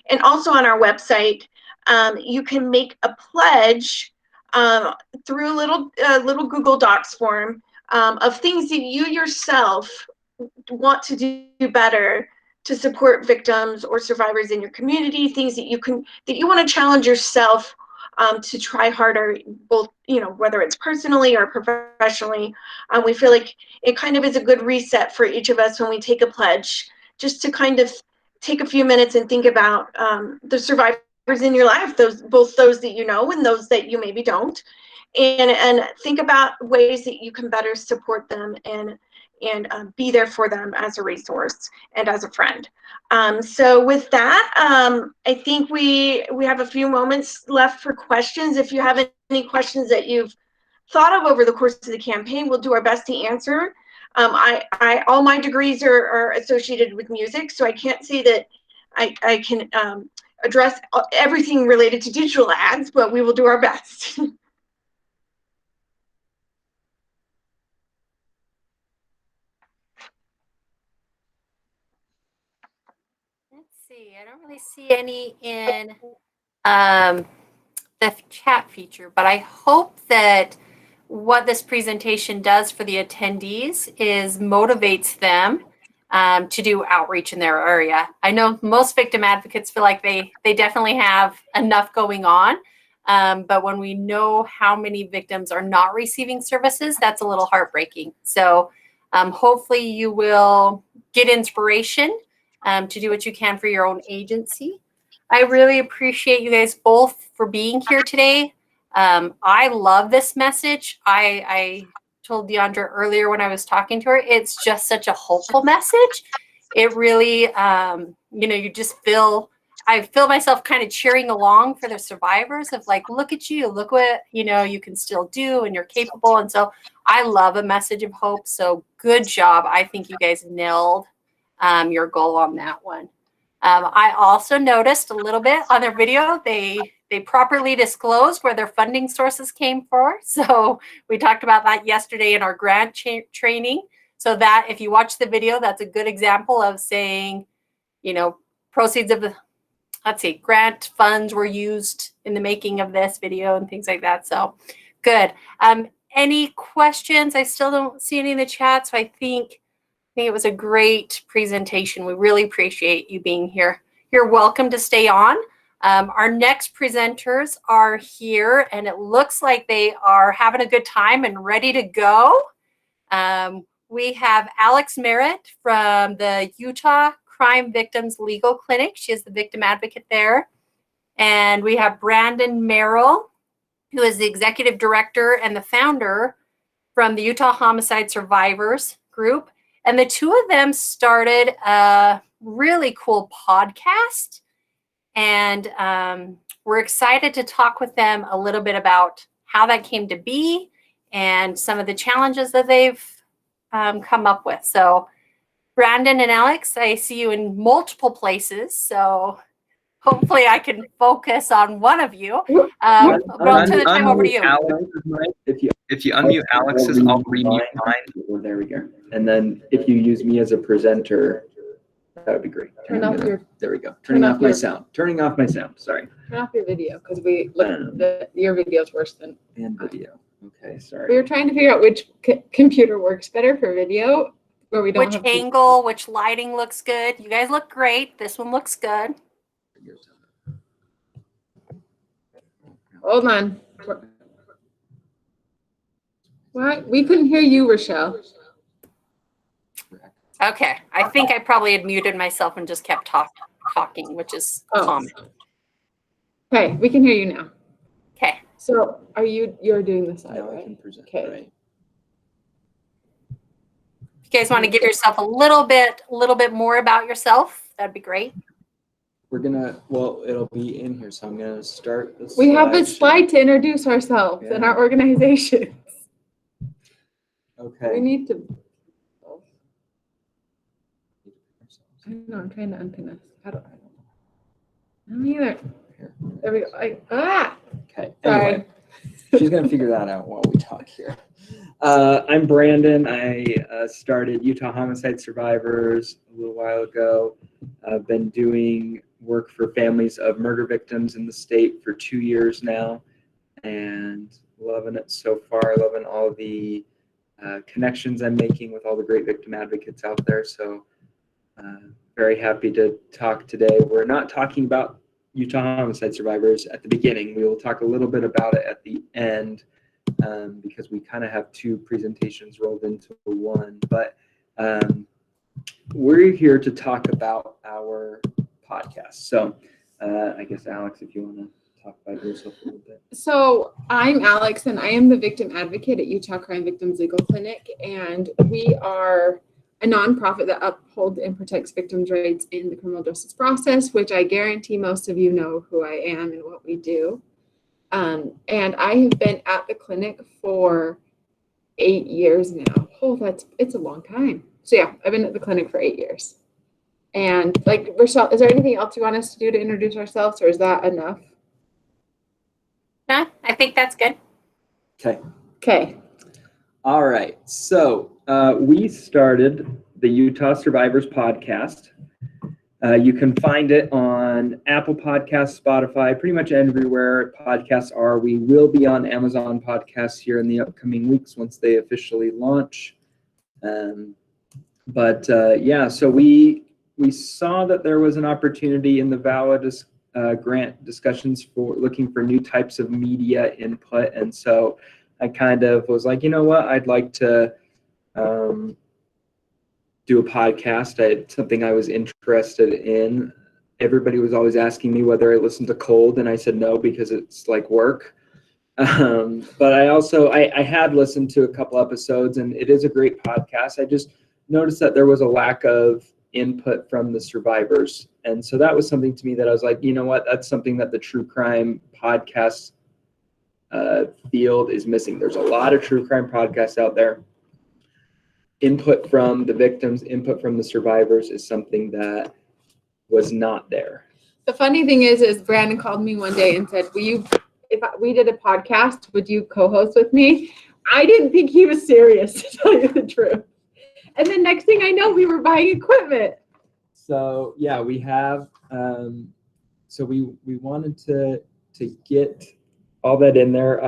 And also on our website, you can make a pledge through a little Google Docs form of things that you yourself want to do better to support victims or survivors in your community, things that you want to challenge yourself to try harder, both, whether it's personally or professionally. We feel like it kind of is a good reset for each of us when we take a pledge, just to kind of take a few minutes and think about the survivors in your life, both those that you know and those that you maybe don't, and think about ways that you can better support them and be there for them as a resource and as a friend. So with that, I think we have a few moments left for questions. If you have any questions that you've thought of over the course of the campaign, we'll do our best to answer. All my degrees are associated with music, so I can't say that I can address everything related to digital ads, but we will do our best. See, I don't really see any in the chat feature, but I hope that what this presentation does for the attendees is motivates them to do outreach in their area. I know most victim advocates feel like they definitely have enough going on, but when we know how many victims are not receiving services, that's a little heartbreaking. So hopefully you will get inspiration to do what you can for your own agency. I really appreciate you guys both for being here today. I love this message. I told Deandra earlier when I was talking to her, it's just such a hopeful message. It really, you just I feel myself kind of cheering along for the survivors of like, look at you, look what, you can still do and you're capable. And so I love a message of hope. So good job. I think you guys nailed your goal on that one. I also noticed a little bit on their video, they properly disclosed where their funding sources came from. So we talked about that yesterday in our grant training. So that if you watch the video, that's a good example of saying, proceeds of the, grant funds were used in the making of this video and things like that. So good. any questions? I still don't see any in the chat, so I think it was a great presentation. We really appreciate you being here. You're welcome to stay on. Our next presenters are here, and it looks like they are having a good time and ready to go. We have Alex Merritt from the Utah Crime Victims Legal Clinic. She is the victim advocate there. And we have Brandon Merrill, who is the executive director and the founder from the Utah Homicide Survivors Group. And the two of them started a really cool podcast. And we're excited to talk with them a little bit about how that came to be and some of the challenges that they've come up with. So Brandon and Alex, I see you in multiple places. So hopefully I can focus on one of you. But I'll turn the time over to you. If you unmute Alex's, I'll remute mine. Oh, there we go. And then if you use me as a presenter, that would be great. Turn off your. There we go. Turning off my sound. Turning off my sound. Sorry. Turn off your video because your video is worse than. And video. Okay, We sorry. were trying to figure out which computer works better for video, where we don't Which have angle, which lighting looks good. You guys look great. This one looks good. Hold on. What? We couldn't hear you, Rochelle. Okay. I think I probably had muted myself and just kept talking, which is common. Okay, we can hear you now. Okay. So you're doing the side, Now I right? can present, Okay. right? If you guys want to give yourself a little bit more about yourself, that'd be great. We're gonna, well, it'll be in here, so I'm gonna start the We have a slideshow. slide to introduce ourselves and our organizations. We Okay. need to. I don't know. I'm trying to unpin us. How do I? I don't either. Here. There we go. Okay. Sorry. Anyway, she's gonna figure that out while we talk here. I'm Brandon. I started Utah Homicide Survivors a little while ago. I've been doing work for families of murder victims in the state for 2 years now, and loving it so far. Loving all the connections I'm making with all the great victim advocates out there. So very happy to talk today. We're not talking about Utah Homicide Survivors at the beginning. We will talk a little bit about it at the end because we kind of have two presentations rolled into one. But we're here to talk about our podcast. So I guess, Alex, if you want to talk about yourself a little bit. So I'm Alex, and I am the victim advocate at Utah Crime Victims Legal Clinic, and we are a nonprofit that upholds and protects victims' rights in the criminal justice process, which I guarantee most of you know who I am and what we do. And I have been at the clinic for 8 years now. Oh, it's a long time. So yeah, I've been at the clinic for 8 years. And like, Rochelle, is there anything else you want us to do to introduce ourselves, or is that enough? No, I think that's good. Okay. Okay. All right. So we started the Utah Survivors podcast. You can find it on Apple Podcasts, Spotify, pretty much everywhere podcasts are. We will be on Amazon Podcasts here in the upcoming weeks once they officially launch. Yeah, so we saw that there was an opportunity in the VAWA grant discussions for looking for new types of media input. And so I kind of was like, you know what, I'd like to do a podcast. It's something I was interested in. Everybody was always asking me whether I listened to Cold, and I said no because it's like work. But I had listened to a couple episodes, and it is a great podcast. I just noticed that there was a lack of input from the survivors. And so that was something to me that I was like, you know what, that's something that the true crime podcast field is missing. There's a lot of true crime podcasts out there. Input from the victims, input from the survivors is something that was not there. The funny thing is Brandon called me one day and said, if we did a podcast, would you co-host with me? I didn't think he was serious, to tell you the truth. And then next thing I know, we were buying equipment. So yeah, we have, so we wanted to get all that in there.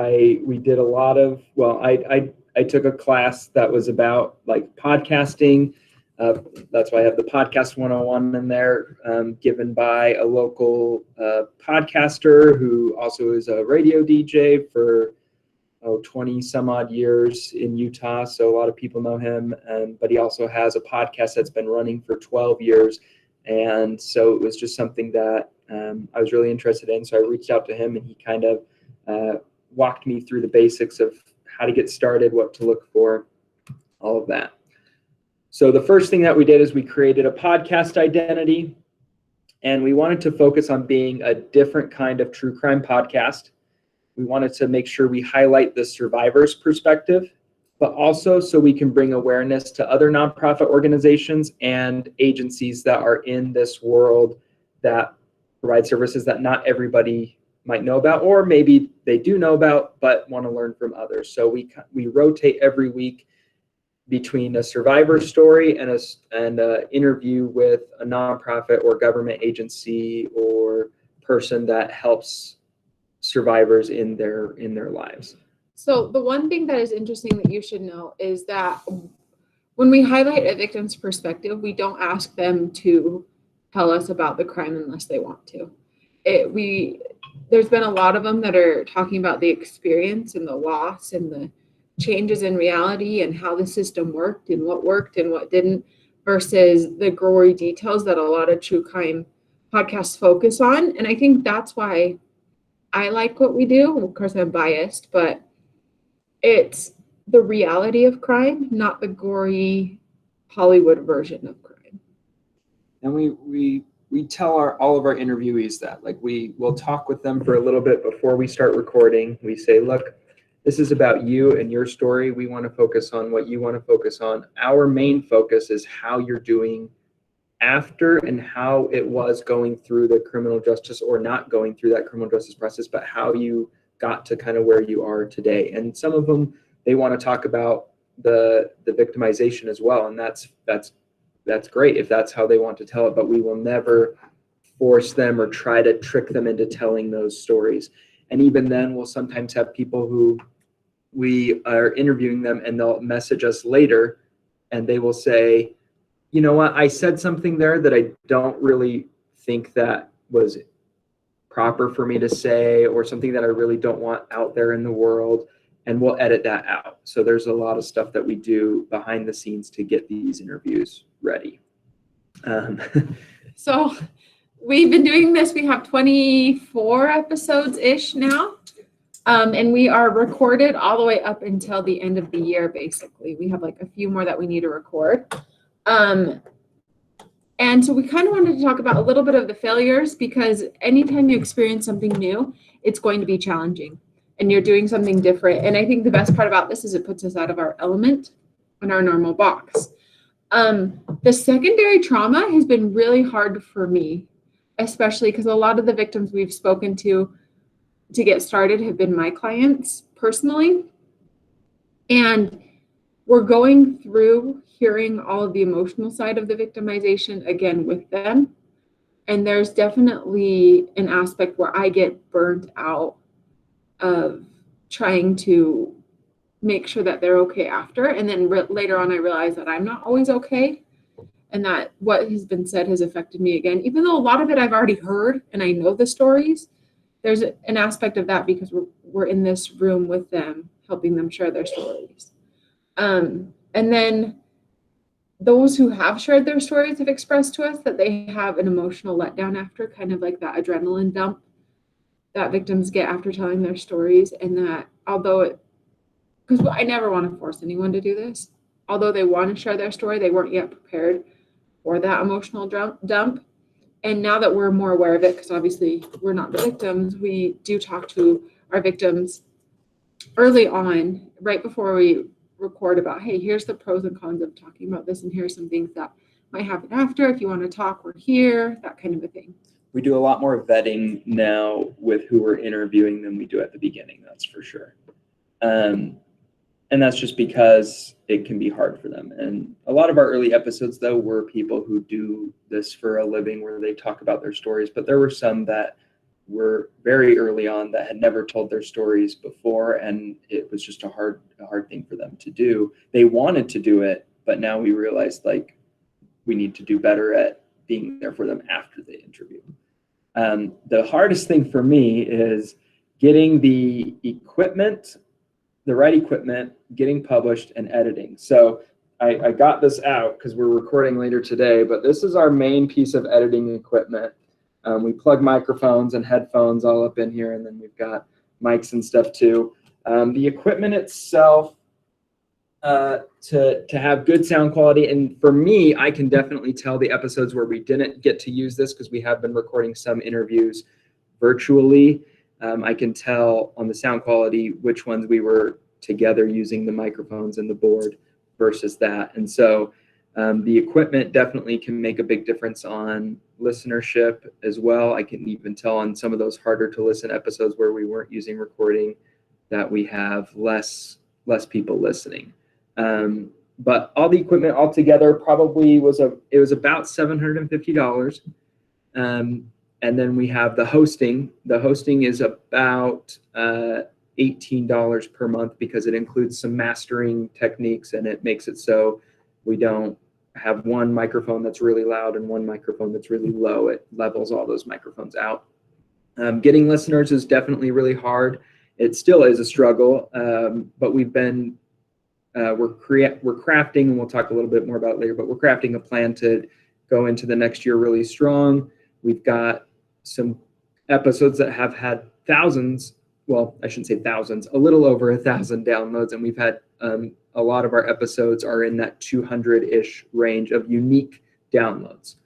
We did a lot of, well, I took a class that was about like podcasting. That's why I have the podcast 101 in there, given by a local podcaster who also is a radio DJ for 20 some odd years in Utah. So a lot of people know him, but he also has a podcast that's been running for 12 years. And so it was just something that I was really interested in. So I reached out to him, and he kind of walked me through the basics of how to get started, what to look for, all of that. So the first thing that we did is we created a podcast identity, and we wanted to focus on being a different kind of true crime podcast. We wanted to make sure we highlight the survivor's perspective, but also so we can bring awareness to other nonprofit organizations and agencies that are in this world that provide services that not everybody might know about, or maybe they do know about but want to learn from others. So we rotate every week between a survivor story and an interview with a nonprofit or government agency or person that helps survivors in their lives. So the one thing that is interesting that you should know is that when we highlight a victim's perspective, we don't ask them to tell us about the crime unless they want to. There's been a lot of them that are talking about the experience and the loss and the changes in reality and how the system worked and what didn't, versus the gory details that a lot of true crime podcasts focus on. And I think that's why I like what we do. Of course, I'm biased, but it's the reality of crime, not the gory Hollywood version of crime. And we tell all of our interviewees that, like, we will talk with them for a little bit before we start recording. We say, look, this is about you and your story. We want to focus on what you want to focus on. Our main focus is how you're doing after and how it was going through the criminal justice, or not going through that criminal justice process, but how you got to kind of where you are today. And some of them, they want to talk about the victimization as well. And that's great if that's how they want to tell it, but we will never force them or try to trick them into telling those stories. And even then, we'll sometimes have people who we are interviewing them and they'll message us later and they will say, you know what, I said something there that I don't really think that was proper for me to say, or something that I really don't want out there in the world, and we'll edit that out. So there's a lot of stuff that we do behind the scenes to get these interviews ready. So we've been doing this. We have 24 episodes-ish now. And we are recorded all the way up until the end of the year, basically. We have like a few more that we need to record. And so we kind of wanted to talk about a little bit of the failures, because anytime you experience something new, it's going to be challenging and you're doing something different. And I think the best part about this is it puts us out of our element in our normal box. The secondary trauma has been really hard for me, especially because a lot of the victims we've spoken to get started have been my clients personally. And we're going through hearing all of the emotional side of the victimization again with them. And there's definitely an aspect where I get burnt out of trying to make sure that they're okay after. And then later on, I realize that I'm not always okay, and that what has been said has affected me again. Even though a lot of it I've already heard and I know the stories, there's an aspect of that because we're in this room with them, helping them share their stories. And then those who have shared their stories have expressed to us that they have an emotional letdown after, kind of like that adrenaline dump that victims get after telling their stories. And that although because I never want to force anyone to do this, although they want to share their story, they weren't yet prepared for that emotional dump. And now that we're more aware of it, because obviously we're not the victims, we do talk to our victims early on, right before we record, about, hey, here's the pros and cons of talking about this, and here's some things that might happen after. If you want to talk, we're here, that kind of a thing. We do a lot more vetting now with who we're interviewing than we do at the beginning, that's for sure. And that's just because it can be hard for them. And a lot of our early episodes, though, were people who do this for a living, where they talk about their stories. But there were some that were very early on that had never told their stories before, and it was just a hard thing for them to do. They wanted to do it, but now we realized like we need to do better at being there for them after the interview. The hardest thing for me is getting the equipment, the right equipment, getting published, and editing. So I got this out because we're recording later today, but this is our main piece of editing equipment. We plug microphones and headphones all up in here, and then we've got mics and stuff too. The equipment itself, to have good sound quality, and for me, I can definitely tell the episodes where we didn't get to use this because we have been recording some interviews virtually. I can tell on the sound quality which ones we were together using the microphones and the board versus that. And so the equipment definitely can make a big difference on listenership as well. I can even tell on some of those harder to listen episodes where we weren't using recording that we have less people listening. But all the equipment altogether probably was about $750. And then we have the hosting. The hosting is about $18 per month because it includes some mastering techniques, and it makes it so we don't have one microphone that's really loud and one microphone that's really low. It levels all those microphones out. Getting listeners is definitely really hard. It still is a struggle, but we've been we're crafting, and we'll talk a little bit more about it later, but we're crafting a plan to go into the next year really strong. We've got some episodes that have had thousands, well, I shouldn't say thousands, a little over 1,000 downloads, and we've had a lot of our episodes are in that 200-ish range of unique downloads.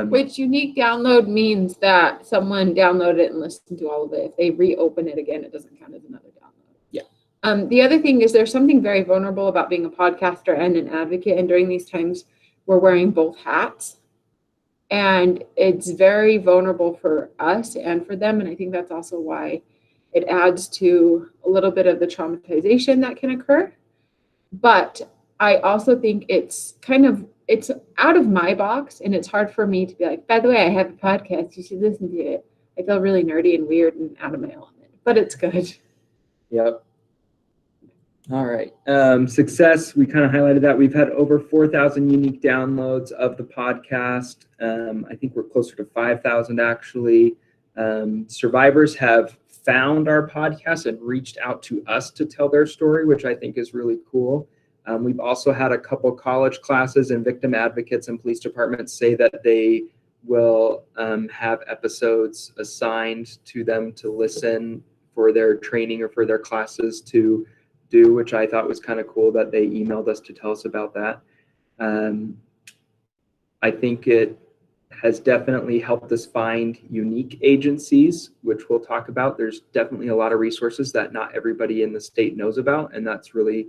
Which unique download means that someone downloaded it and listened to all of it. If they reopen it again, it doesn't count as another download. Yeah. The other thing is there's something very vulnerable about being a podcaster and an advocate, and during these times, we're wearing both hats. And it's very vulnerable for us and for them. And I think that's also why it adds to a little bit of the traumatization that can occur. But I also think it's out of my box, and it's hard for me to be like, by the way, I have a podcast, you should listen to it. I feel really nerdy and weird and out of my element, but it's good. Yep. All right. Success, we kind of highlighted that. We've had over 4,000 unique downloads of the podcast. I think we're closer to 5,000 actually. Survivors have found our podcast and reached out to us to tell their story, which I think is really cool. We've also had a couple college classes and victim advocates and police departments say that they will have episodes assigned to them to listen for their training or for their classes to do, which I thought was kind of cool that they emailed us to tell us about that. I think it has definitely helped us find unique agencies, which we'll talk about. There's definitely a lot of resources that not everybody in the state knows about, and that's really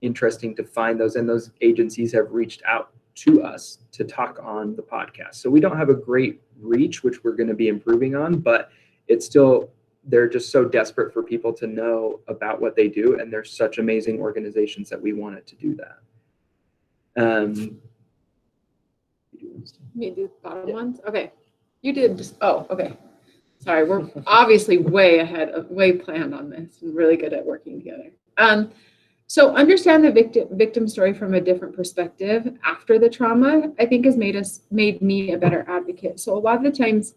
interesting to find those, and those agencies have reached out to us to talk on the podcast. So we don't have a great reach, which we're going to be improving on, but it's still, they're just so desperate for people to know about what they do, and they're such amazing organizations that we wanted to do that. Me do the bottom ones? Okay. You did just, oh, okay. Sorry, we're obviously way planned on this and really good at working together. So understand the victim story from a different perspective after the trauma, I think has made me a better advocate. So a lot of the times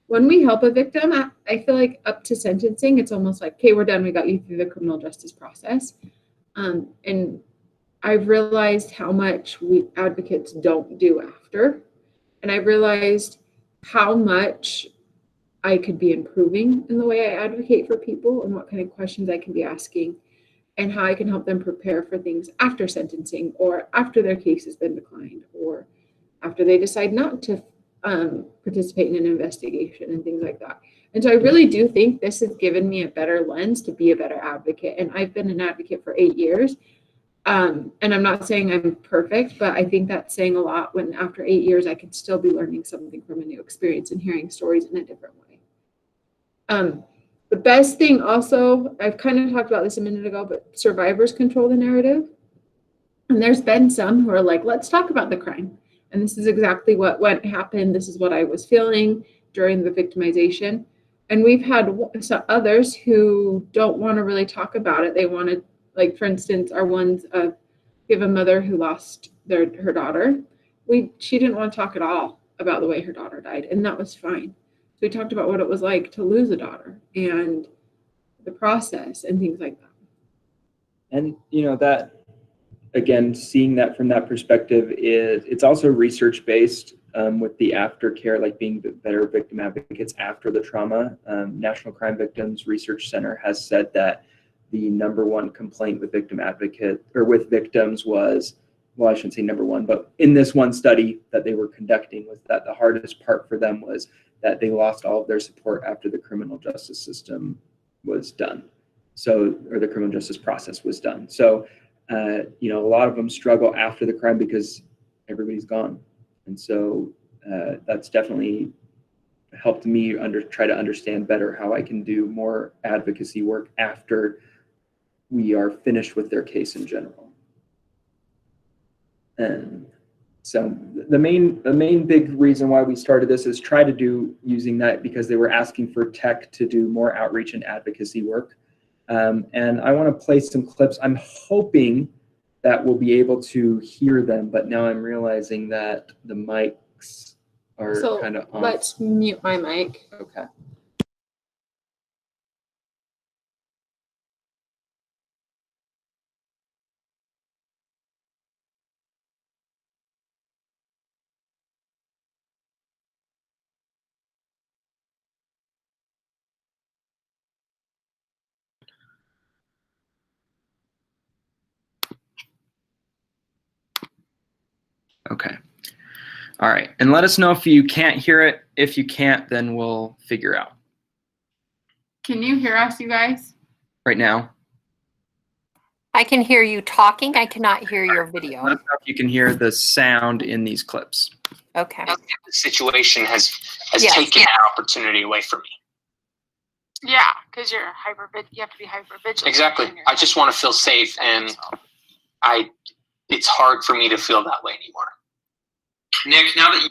when we help a victim, I feel like up to sentencing, it's almost like, okay, we're done. We got you through the criminal justice process. And I've realized how much we advocates don't do after. And I've realized how much I could be improving in the way I advocate for people and what kind of questions I can be asking and how I can help them prepare for things after sentencing or after their case has been declined or after they decide not to participate in an investigation and things like that. And so I really do think this has given me a better lens to be a better advocate. And I've been an advocate for 8 years. And I'm not saying I'm perfect, but I think that's saying a lot when after 8 years, I can still be learning something from a new experience and hearing stories in a different way. The best thing also, I've kind of talked about this a minute ago, but survivors control the narrative. And there's been some who are like, let's talk about the crime. And this is exactly what happened. This is what I was feeling during the victimization. And we've had some others who don't want to really talk about it. They want to, like, for instance, our ones we have a mother who lost her daughter. She didn't want to talk at all about the way her daughter died, and that was fine. So we talked about what it was like to lose a daughter and the process and things like that. And that, again, seeing that from that perspective it's also research based, with the aftercare, like being better victim advocates after the trauma. National Crime Victims Research Center has said that the #1 complaint with with victims was, well, I shouldn't say #1, but in this one study that they were conducting, was that the hardest part for them was that they lost all of their support after the criminal justice system was done. So, or the criminal justice process was done. So, a lot of them struggle after the crime because everybody's gone. And so that's definitely helped me try to understand better how I can do more advocacy work after we are finished with their case in general. And so the main big reason why we started this is try to do using that because they were asking for tech to do more outreach and advocacy work. And I want to play some clips. I'm hoping that we'll be able to hear them, but now I'm realizing that the mics are kind of on. Let's mute my mic. Okay. Okay. All right. And let us know if you can't hear it. If you can't, then we'll figure out. Can you hear us, you guys? Right now? I can hear you talking. I cannot hear your video. Let us know if you can hear the sound in these clips. Okay. The situation has Yes. taken an opportunity away from me. Yeah, because you have to be hyper vigilant. Exactly. I just want to feel safe, and it's hard for me to feel that way anymore. Nick, now that you...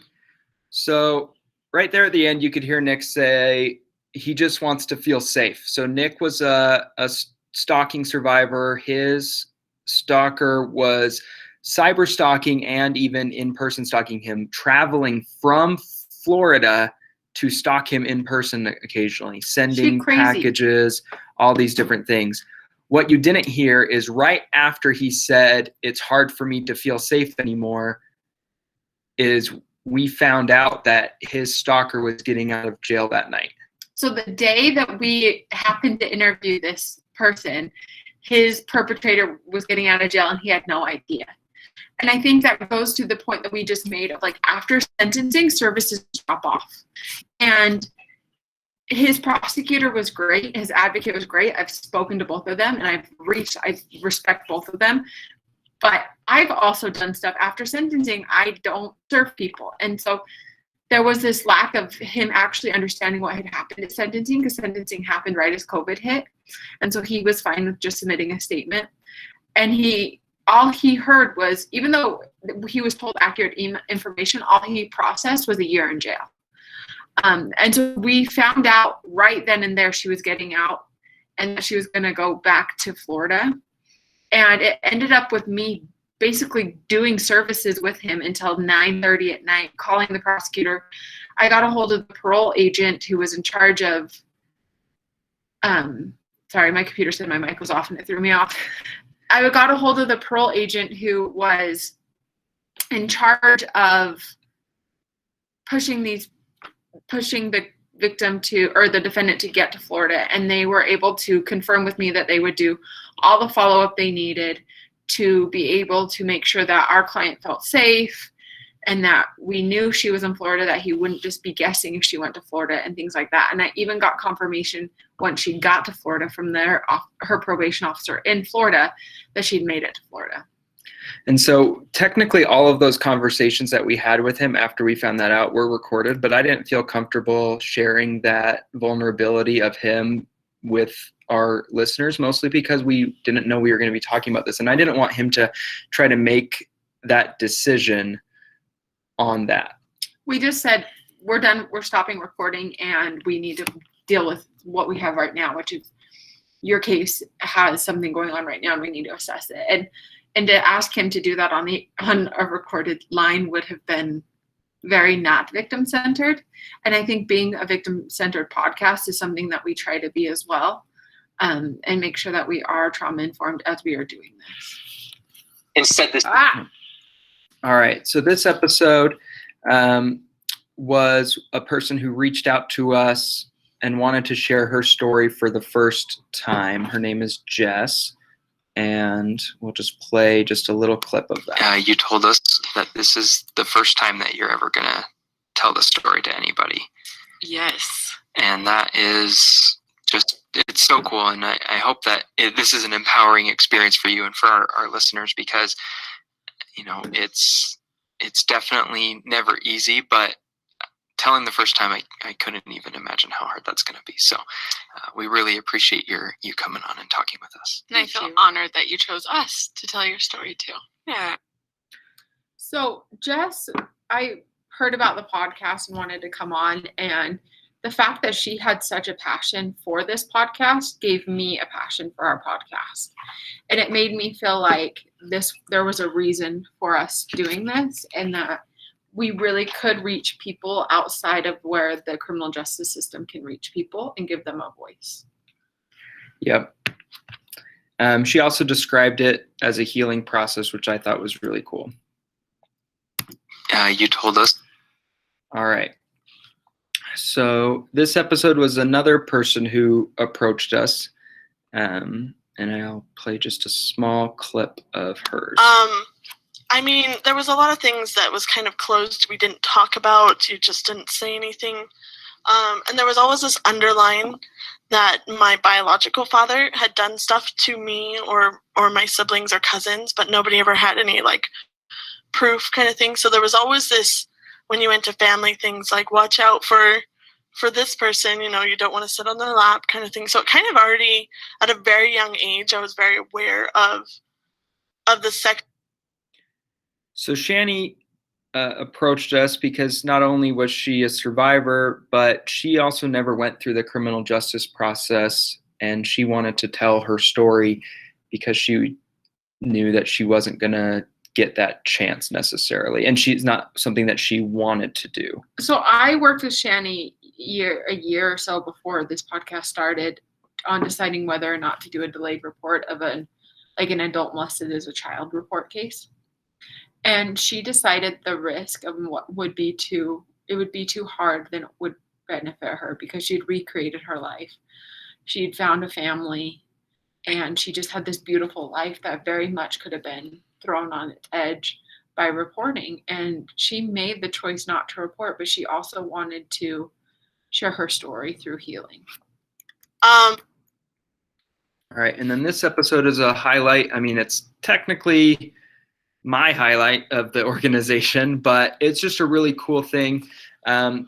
So right there at the end, you could hear Nick say he just wants to feel safe. So Nick was a stalking survivor. His stalker was cyber stalking and even in-person stalking him, traveling from Florida to stalk him in person occasionally, sending packages, all these different things. What you didn't hear is right after he said, it's hard for me to feel safe anymore, is we found out that his stalker was getting out of jail that night. So the day that we happened to interview this person, his perpetrator was getting out of jail and he had no idea. And I think that goes to the point that we just made of, like, after sentencing, services drop off. And his prosecutor was great. His advocate was great. I've spoken to both of them and I respect both of them. But I've also done stuff after sentencing. I don't serve people. And so there was this lack of him actually understanding what had happened at sentencing, because sentencing happened right as COVID hit. And so he was fine with just submitting a statement. And all he heard was, even though he was told accurate information, all he processed was a year in jail. And so we found out right then and there she was getting out and that she was going to go back to Florida. And it ended up with me basically doing services with him until 9:30 at night, calling the prosecutor. I got a hold of the parole agent who was in charge of, sorry, my computer said my mic was off and it threw me off. I got a hold of the parole agent who was in charge of pushing the victim or the defendant to get to Florida. And they were able to confirm with me that they would do all the follow-up they needed to be able to make sure that our client felt safe and that we knew she was in Florida, that he wouldn't just be guessing if she went to Florida and things like that. And I even got confirmation once she got to Florida from her probation officer in Florida that she'd made it to Florida. And so technically all of those conversations that we had with him after we found that out were recorded, but I didn't feel comfortable sharing that vulnerability of him with our listeners, mostly because we didn't know we were going to be talking about this. And I didn't want him to try to make that decision on that. We just said, we're done, we're stopping recording and we need to deal with what we have right now, which is your case has something going on right now and we need to assess it. And to ask him to do that on a recorded line would have been very not victim-centered. And I think being a victim-centered podcast is something that we try to be as well, and make sure that we are trauma-informed as we are doing this. Instead, this. All right. So this episode was a person who reached out to us and wanted to share her story for the first time. Her name is Jess, and we'll just play just a little clip of that. You told us that this is the first time that you're ever going to tell the story to anybody. Yes. And that is just, it's so cool. And I hope that this is an empowering experience for you and for our listeners, because, you know, it's definitely never easy, but telling the first time, I couldn't even imagine how hard that's going to be. So we really appreciate you coming on and talking with us. And I feel honored that you chose us to tell your story too. Yeah. So Jess, I heard about the podcast and wanted to come on, and the fact that she had such a passion for this podcast gave me a passion for our podcast. And it made me feel like there was a reason for us doing this, and that we really could reach people outside of where the criminal justice system can reach people and give them a voice. Yep. She also described it as a healing process, which I thought was really cool. You told us. All right. So this episode was another person who approached us, and I'll play just a small clip of hers. I mean, there was a lot of things that was kind of closed. We didn't talk about. You just didn't say anything. And there was always this underline that my biological father had done stuff to me or my siblings or cousins, but nobody ever had any like proof kind of thing. So there was always this, when you went to family things, like watch out for this person, you know, you don't want to sit on their lap kind of thing. So it kind of already at a very young age, I was very aware of the sex. So Shani approached us because not only was she a survivor, but she also never went through the criminal justice process, and she wanted to tell her story because she knew that she wasn't going to get that chance necessarily, and she's not something that she wanted to do. So I worked with Shani a year or so before this podcast started on deciding whether or not to do a delayed report of an adult molested as a child report case. And she decided the risk of what would be too hard than it would benefit her, because she'd recreated her life. She'd found a family, and she just had this beautiful life that very much could have been thrown on its edge by reporting. And she made the choice not to report, but she also wanted to share her story through healing. All right. And then this episode is a highlight. I mean, it's technically my highlight of the organization, but it's just a really cool thing.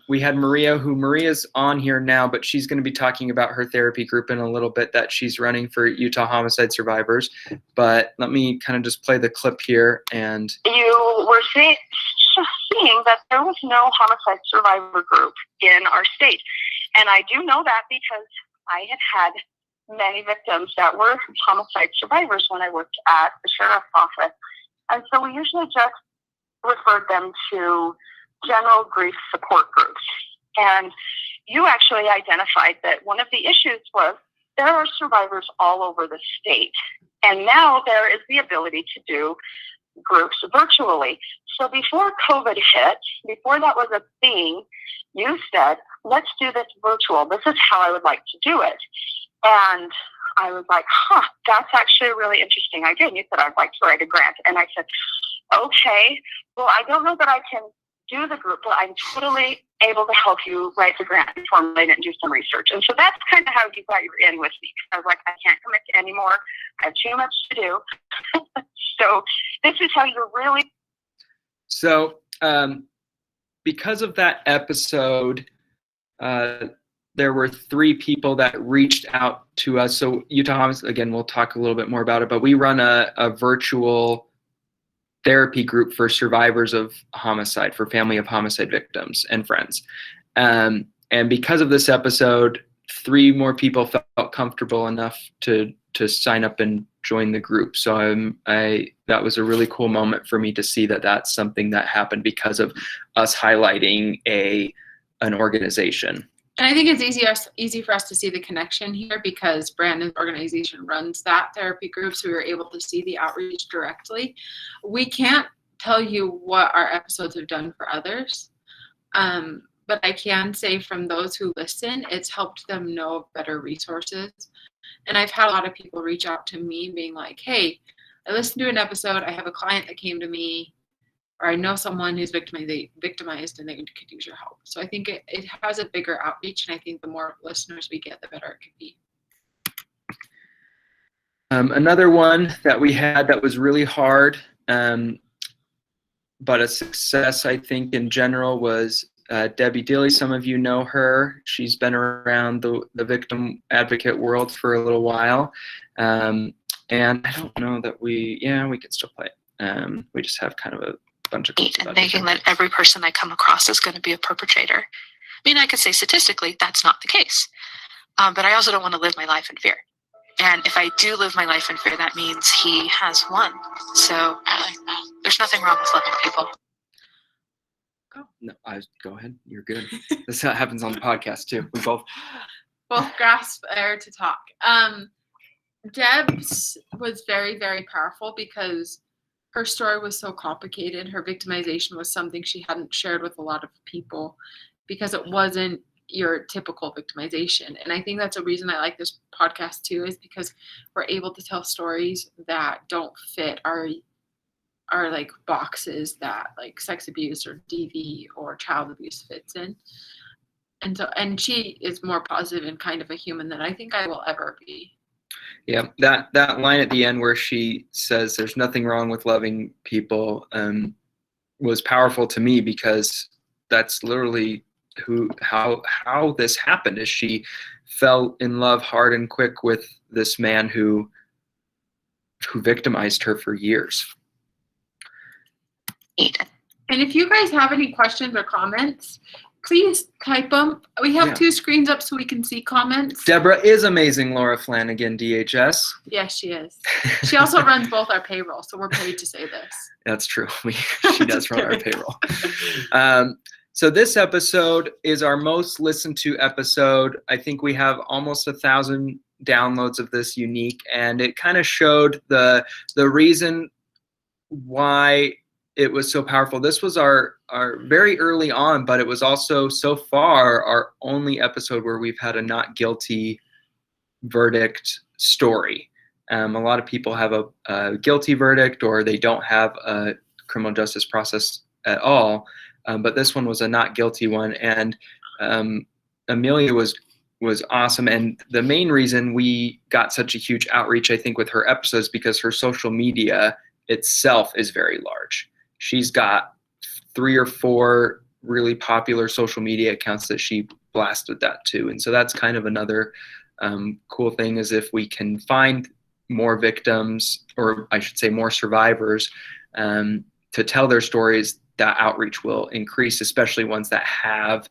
We had Maria's on here now, but she's going to be talking about her therapy group in a little bit that she's running for Utah homicide survivors. But let me kind of just play the clip here. And you were seeing that there was no homicide survivor group in our state. And I do know that because I had many victims that were homicide survivors when I worked at the sheriff's office. And so we usually just referred them to general grief support groups. And you actually identified that one of the issues was there are survivors all over the state. And now there is the ability to do groups virtually. So before COVID hit, before that was a thing, you said, let's do this virtual. This is how I would like to do it. And I was like, that's actually a really interesting idea. And you said, I'd like to write a grant. And I said, okay, well, I don't know that I can do the group, but I'm totally able to help you write the grant, formulate it, and do some research. And so that's kind of how you got your in with me. I was like, I can't commit to any more. I have too much to do. So this is how you're really. So because of that episode, there were 3 people that reached out to us. So Utah Homicide, again, we'll talk a little bit more about it, but we run a virtual therapy group for survivors of homicide, for family of homicide victims and friends. And because of this episode, 3 more people felt comfortable enough to sign up and join the group. So that was a really cool moment for me to see that that's something that happened because of us highlighting an organization. And I think it's easy for us to see the connection here because Brandon's organization runs that therapy group, so we were able to see the outreach directly. We can't tell you what our episodes have done for others, but I can say from those who listen, it's helped them know of better resources. And I've had a lot of people reach out to me being like, hey, I listened to an episode, I have a client that came to me, or I know someone who's victimized and they could use your help. So I think it has a bigger outreach, and I think the more listeners we get, the better it could be. Another one that we had that was really hard, but a success, I think, in general was Debbie Dilly. Some of you know her. She's been around the victim advocate world for a little while. And I don't know that we could still play it. We just have kind of a bunch of quotes and thinking that every person I come across is going to be a perpetrator. I mean, I could say statistically that's not the case, but I also don't want to live my life in fear. And if I do live my life in fear, that means he has won. So there's nothing wrong with loving people. No, go ahead. You're good. This happens on the podcast too. We both grasp air to talk. Deb's was very, very powerful because her story was so complicated. Her victimization was something she hadn't shared with a lot of people because it wasn't your typical victimization. And I think that's a reason I like this podcast too, is because we're able to tell stories that don't fit our like boxes that like sex abuse or DV or child abuse fits in. And she is more positive and kind of a human than I think I will ever be. Yeah, that line at the end where she says there's nothing wrong with loving people was powerful to me, because that's literally how this happened. Is she fell in love hard and quick with this man who victimized her for years. And if you guys have any questions or comments, please type them. We have 2 screens up so we can see comments. Deborah is amazing, Laura Flanagan, DHS. Yes, she is. She also runs both our payroll, so we're paid to say this. That's true. She does run our payroll. So this episode is our most listened to episode. I think we have almost 1,000 downloads of this unique, and it kind of showed the reason why it was so powerful. This was our very early on, but it was also so far our only episode where we've had a not guilty verdict story. A lot of people have a guilty verdict, or they don't have a criminal justice process at all. But this one was a not guilty one, and Amelia was awesome. And the main reason we got such a huge outreach, I think, with her episodes, because her social media itself is very large. She's got 3 or 4 really popular social media accounts that she blasted that to. And so that's kind of another cool thing, is if we can find more victims, or I should say more survivors, to tell their stories, that outreach will increase, especially ones that have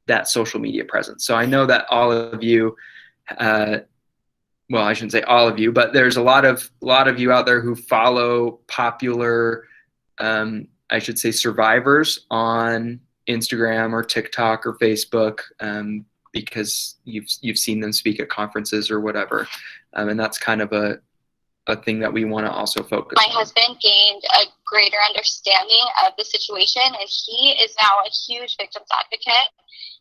that social media presence. So I know that all of you, well, I shouldn't say all of you, but there's a lot of you out there who follow popular, I should say, survivors on Instagram or TikTok or Facebook, because you've seen them speak at conferences or whatever, and that's kind of a thing that we want to also focus on. My husband gained a greater understanding of the situation, and he is now a huge victims advocate.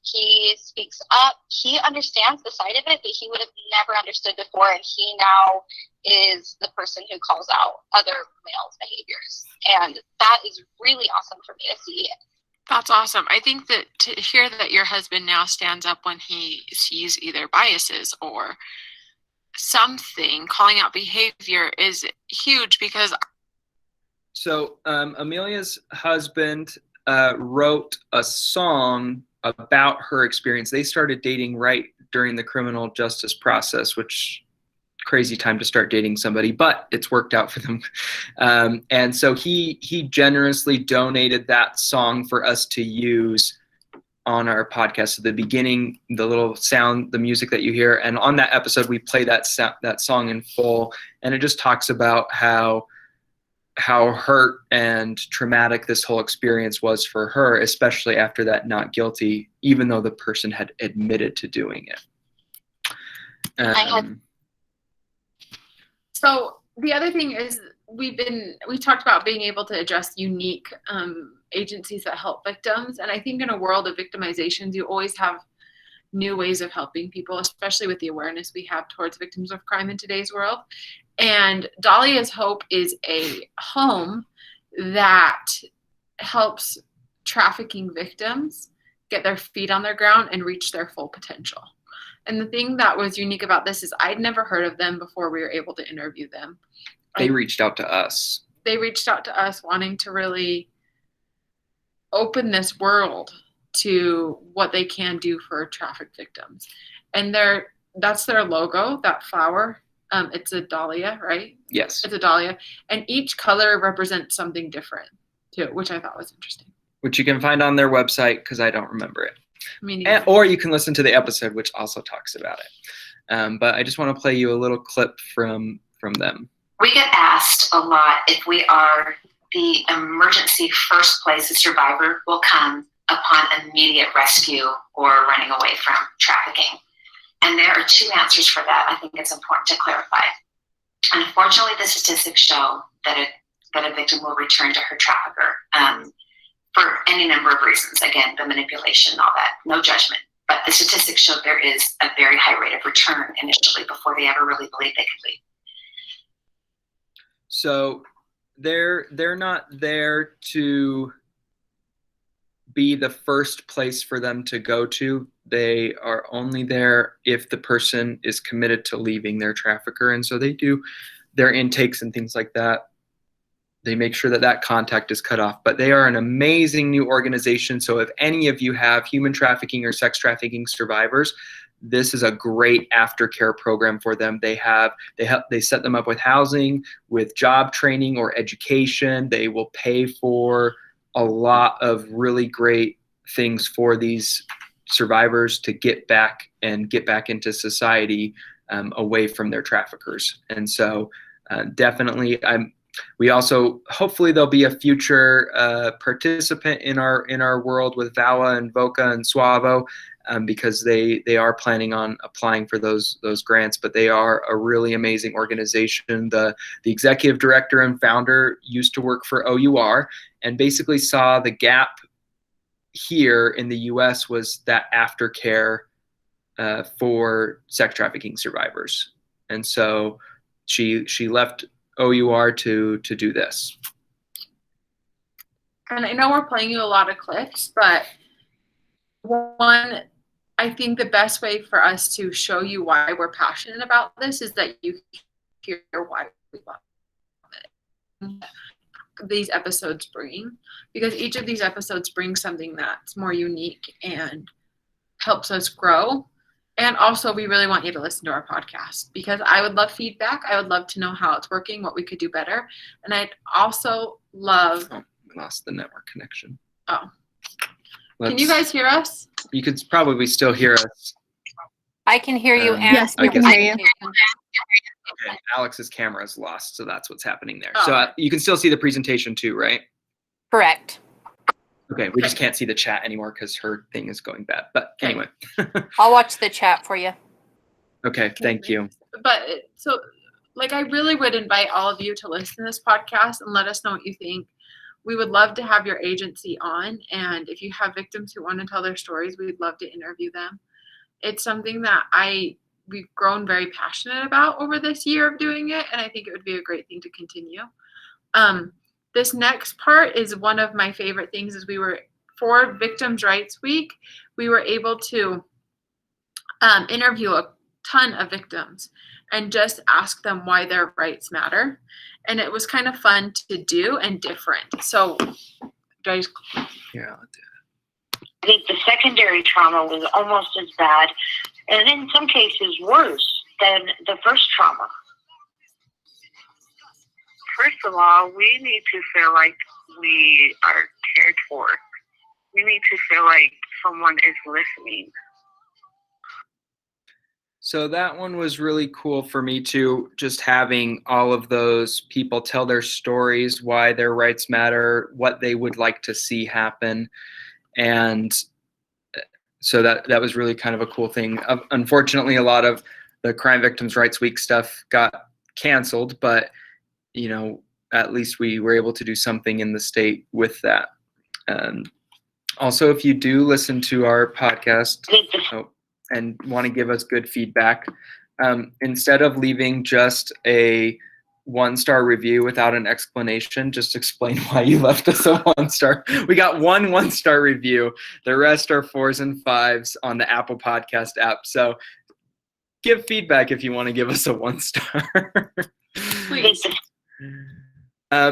He speaks up. He understands the side of it that he would have never understood before, and he now is the person who calls out other males' behaviors. And that is really awesome for me to see. That's awesome. I think that to hear that your husband now stands up when he sees either biases or something, calling out behavior, is huge. Because so Amelia's husband wrote a song about her experience. They started dating right during the criminal justice process, which crazy time to start dating somebody, but it's worked out for them. And so he generously donated that song for us to use on our podcast. So the beginning, the little sound, the music that you hear, and on that episode we play that song in full, and it just talks about how hurt and traumatic this whole experience was for her, especially after that not guilty, even though the person had admitted to doing it. So the other thing is we talked about being able to address unique agencies that help victims. And I think in a world of victimizations, you always have new ways of helping people, especially with the awareness we have towards victims of crime in today's world. And Dahlia's Hope is a home that helps trafficking victims get their feet on their ground and reach their full potential. And the thing that was unique about this is I'd never heard of them before we were able to interview them. They reached out to us. They reached out to us wanting to really open this world to what they can do for trafficked victims. And that's their logo, that flower. It's a dahlia, right? Yes. It's a dahlia. And each color represents something different too, which I thought was interesting. Which you can find on their website because I don't remember it. Or you can listen to the episode, which also talks about it. But I just want to play you a little clip from them. We get asked a lot if we are the emergency first place a survivor will come upon immediate rescue or running away from trafficking. And there are two answers for that. I think it's important to clarify. Unfortunately, the statistics show that a victim will return to her trafficker for any number of reasons. Again, the manipulation, all that, no judgment. But the statistics show there is a very high rate of return initially before they ever really believe they could leave. So they're not there to be the first place for them to go to. They are only there if the person is committed to leaving their trafficker. And so they do their intakes and things like that. They make sure that contact is cut off. But they are an amazing new organization. So if any of you have human trafficking or sex trafficking survivors, this is a great aftercare program for them. They set them up with housing, with job training or education. They will pay for a lot of really great things for these survivors to get back into society away from their traffickers. And so definitely we also, hopefully there'll be a future participant in our world with VAWA and VOCA and SWAVO, because they are planning on applying for those grants. But they are a really amazing organization. The executive director and founder used to work for OUR and basically saw the gap here in the US was that aftercare for sex trafficking survivors. And so she left OUR to do this. And I know we're playing you a lot of clips, but one, I think the best way for us to show you why we're passionate about this is that you hear why we love it. These episodes bring, because each of these episodes brings something that's more unique and helps us grow. And also, we really want you to listen to our podcast, because I would love feedback. I would love to know how it's working, what we could do better. And I'd also love... Oh, we lost the network connection. Oh. Can you guys hear us? You could probably still hear us. I can hear you. Yes, we can hear you. Okay, Alex's camera is lost, so that's what's happening there. Oh. So you can still see the presentation too, right? Correct. Okay, we just can't see the chat anymore because her thing is going bad. But anyway. I'll watch the chat for you. Okay, thank you. But so, I really would invite all of you to listen to this podcast and let us know what you think. We would love to have your agency on. And if you have victims who want to tell their stories, we'd love to interview them. It's something that we've grown very passionate about over this year of doing it. And I think it would be a great thing to continue. This next part is one of my favorite things. Is for Victims' Rights Week, we were able to interview a ton of victims and just ask them why their rights matter. And it was kind of fun to do and different. So, guys. Yeah. I think the secondary trauma was almost as bad, and in some cases worse than the first trauma. First of all, we need to feel like we are cared for. We need to feel like someone is listening. So that one was really cool for me too, just having all of those people tell their stories, why their rights matter, what they would like to see happen. And so that was really kind of a cool thing. Unfortunately, a lot of the Crime Victims' Rights Week stuff got canceled, but at least we were able to do something in the state with that. Also, if you do listen to our podcast and want to give us good feedback, instead of leaving just a 1-star review without an explanation, just explain why you left us a 1-star. We got one 1-star review. The rest are 4s and 5s on the Apple Podcast app. So give feedback if you want to give us a 1-star. Please.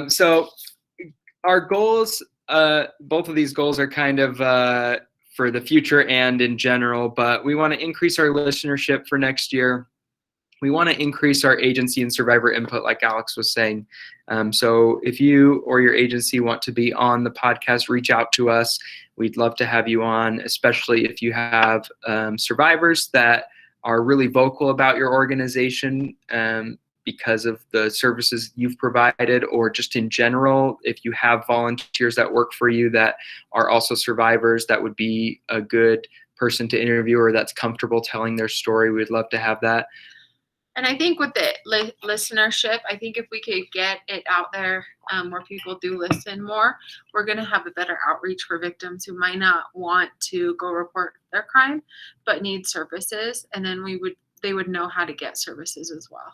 So our goals, both of these goals are kind of for the future and in general, but we want to increase our listenership for next year. We want to increase our agency and survivor input, like Alex was saying. So if you or your agency want to be on the podcast, reach out to us. We'd love to have you on, especially if you have survivors that are really vocal about your organization because of the services you've provided, or just in general, if you have volunteers that work for you that are also survivors, that would be a good person to interview or that's comfortable telling their story. We'd love to have that. And I think with the listenership, I think if we could get it out there where people do listen more, we're going to have a better outreach for victims who might not want to go report their crime, but need services. And then they would know how to get services as well.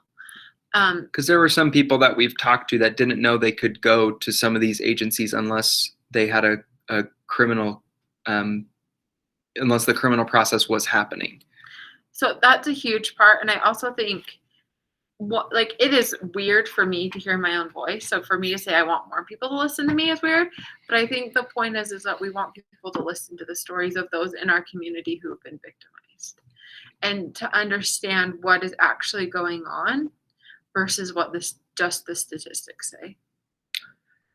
Because there were some people that we've talked to that didn't know they could go to some of these agencies unless they had a criminal, unless the criminal process was happening. So that's a huge part. And I also think it is weird for me to hear my own voice. So for me to say I want more people to listen to me is weird. But I think the point is that we want people to listen to the stories of those in our community who have been victimized and to understand what is actually going on versus what just the statistics say.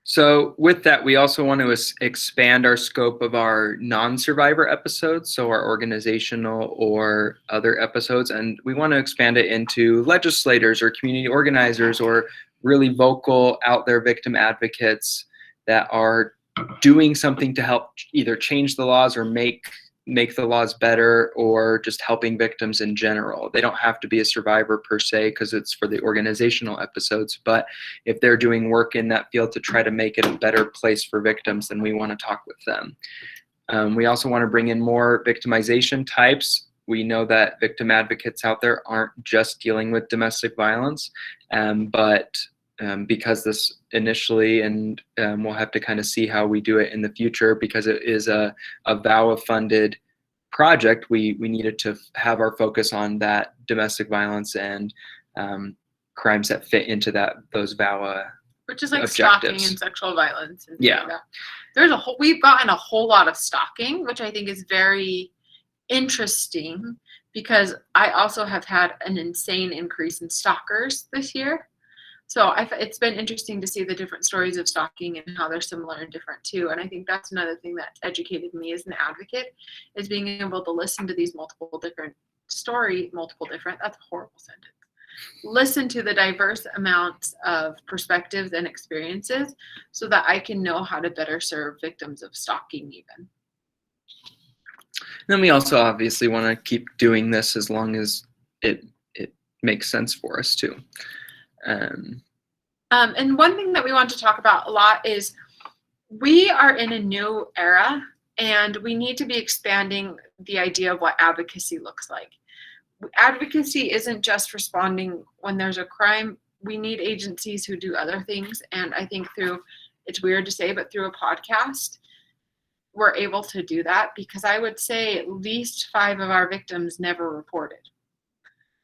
So with that, we also want to expand our scope of our non-survivor episodes, so our organizational or other episodes, and we want to expand it into legislators or community organizers or really vocal out there victim advocates that are doing something to help either change the laws or make the laws better, or just helping victims in general. They don't have to be a survivor per se because it's for the organizational episodes, but if they're doing work in that field to try to make it a better place for victims, then we want to talk with them. We also want to bring in more victimization types. We know that victim advocates out there aren't just dealing with domestic violence, but because this initially, and we'll have to kind of see how we do it in the future, because it is a VAWA funded project, we needed to have our focus on that domestic violence and crimes that fit into those VAWA which is like objectives. Stalking and sexual violence and yeah like that. We've gotten a whole lot of stalking, which I think is very interesting because I also have had an insane increase in stalkers this year. So it's been interesting to see the different stories of stalking and how they're similar and different too. And I think that's another thing that educated me as an advocate, is being able to listen to these multiple different, that's a horrible sentence. Listen to the diverse amounts of perspectives and experiences so that I can know how to better serve victims of stalking even. Then we also obviously want to keep doing this as long as it makes sense for us too. And one thing that we want to talk about a lot is we are in a new era and we need to be expanding the idea of what advocacy looks like. Advocacy isn't just responding when there's a crime. We need agencies who do other things. And I think it's weird to say, but through a podcast, we're able to do that, because I would say at least 5 of our victims never reported.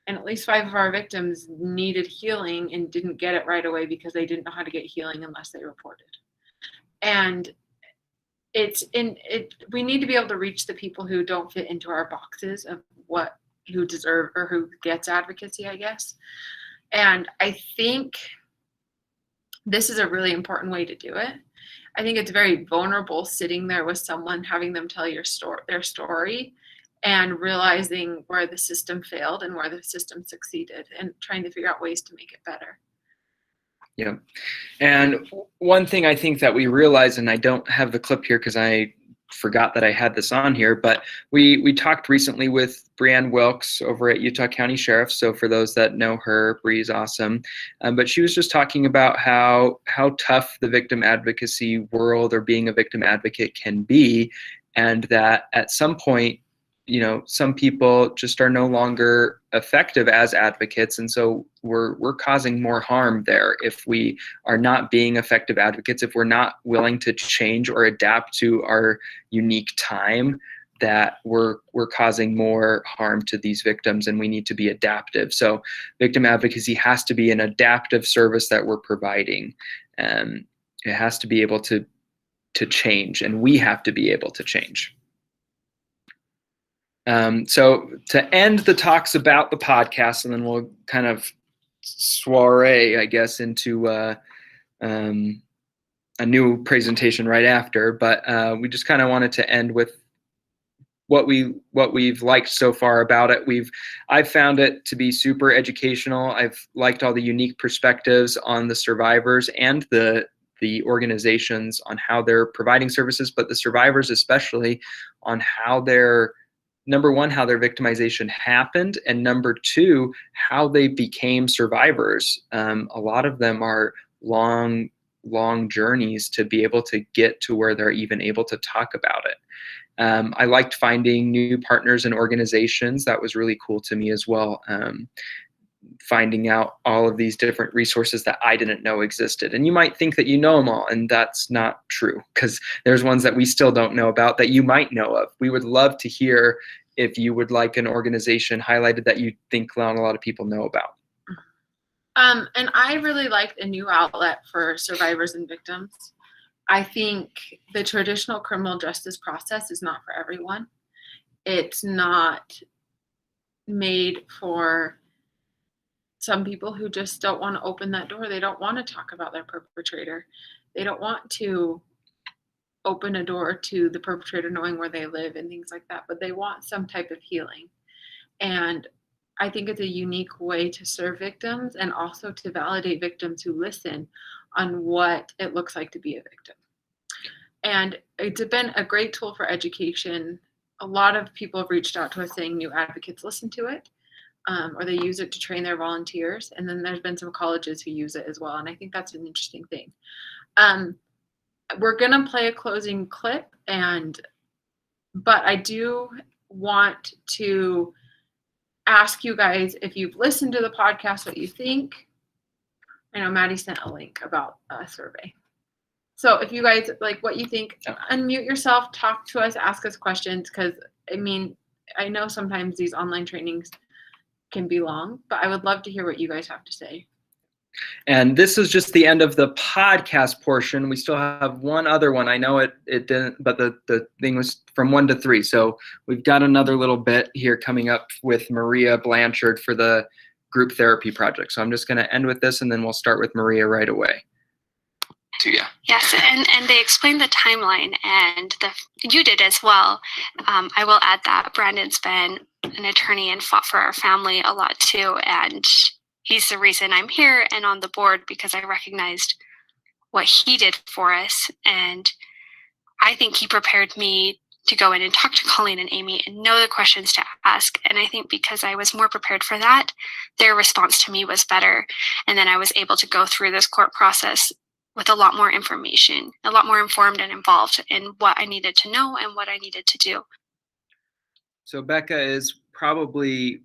And at least 5 of our victims needed healing and didn't get it right away because they didn't know how to get healing unless they reported. And we need to be able to reach the people who don't fit into our boxes of who deserve or who gets advocacy, I guess. And I think this is a really important way to do it. I think it's very vulnerable sitting there with someone, having them tell their story, and realizing where the system failed and where the system succeeded, and trying to figure out ways to make it better. Yeah. And one thing I think that we realized, and I don't have the clip here because I forgot that I had this on here, but we talked recently with Brianne Wilkes over at Utah County Sheriff. So for those that know her, Bree's awesome. But she was just talking about how tough the victim advocacy world, or being a victim advocate, can be, and that at some point, you know, some people just are no longer effective as advocates, and so we're causing more harm there if we are not being effective advocates, if we're not willing to change or adapt to our unique time, that we're causing more harm to these victims, and we need to be adaptive. So victim advocacy has to be an adaptive service that we're providing. It has to be able to change, and we have to be able to change. So to end the talks about the podcast, and then we'll kind of soiree, I guess, into a new presentation right after. But we just kind of wanted to end with what we've liked so far about it. I've found it to be super educational. I've liked all the unique perspectives on the survivors and the organizations on how they're providing services, but the survivors especially on how they're, number one, how their victimization happened, and number two, how they became survivors. A lot of them are long journeys to be able to get to where they're even able to talk about it. I liked finding new partners and organizations. That was really cool to me as well. Finding out all of these different resources that I didn't know existed. And you might think that you know them all, and that's not true, because there's ones that we still don't know about that you might know of. We would love to hear if you would like an organization highlighted that you think not a lot of people know about. And I really liked a new outlet for survivors and victims. I think the traditional criminal justice process is not for everyone. It's not made for some people who just don't want to open that door. They don't want to talk about their perpetrator. They don't want to open a door to the perpetrator knowing where they live and things like that, but they want some type of healing. And I think it's a unique way to serve victims, and also to validate victims who listen on what it looks like to be a victim. And it's been a great tool for education. A lot of people have reached out to us saying new advocates listen to it. Or they use it to train their volunteers. And then there's been some colleges who use it as well. And I think that's an interesting thing. We're going to play a closing clip, but I do want to ask you guys, if you've listened to the podcast, what you think. I know Maddie sent a link about a survey. So if you guys like what you think, unmute yourself, talk to us, ask us questions. Because I mean, I know sometimes these online trainings can be long, but I would love to hear what you guys have to say. And this is just the end of the podcast portion. We still have one other one. I know it didn't, but the thing was from 1 to 3. So we've got another little bit here coming up with Maria Blanchard for the group therapy project. So I'm just going to end with this, and then we'll start with Maria right away. Yes, and they explained the timeline, and you did as well. I will add that Brandon's been an attorney and fought for our family a lot too, and he's the reason I'm here and on the board, because I recognized what he did for us, and I think he prepared me to go in and talk to Colleen and Amy and know the questions to ask. And I think because I was more prepared for that, their response to me was better, and then I was able to go through this court process with a lot more information, a lot more informed and involved in what I needed to know and what I needed to do. So Becca is probably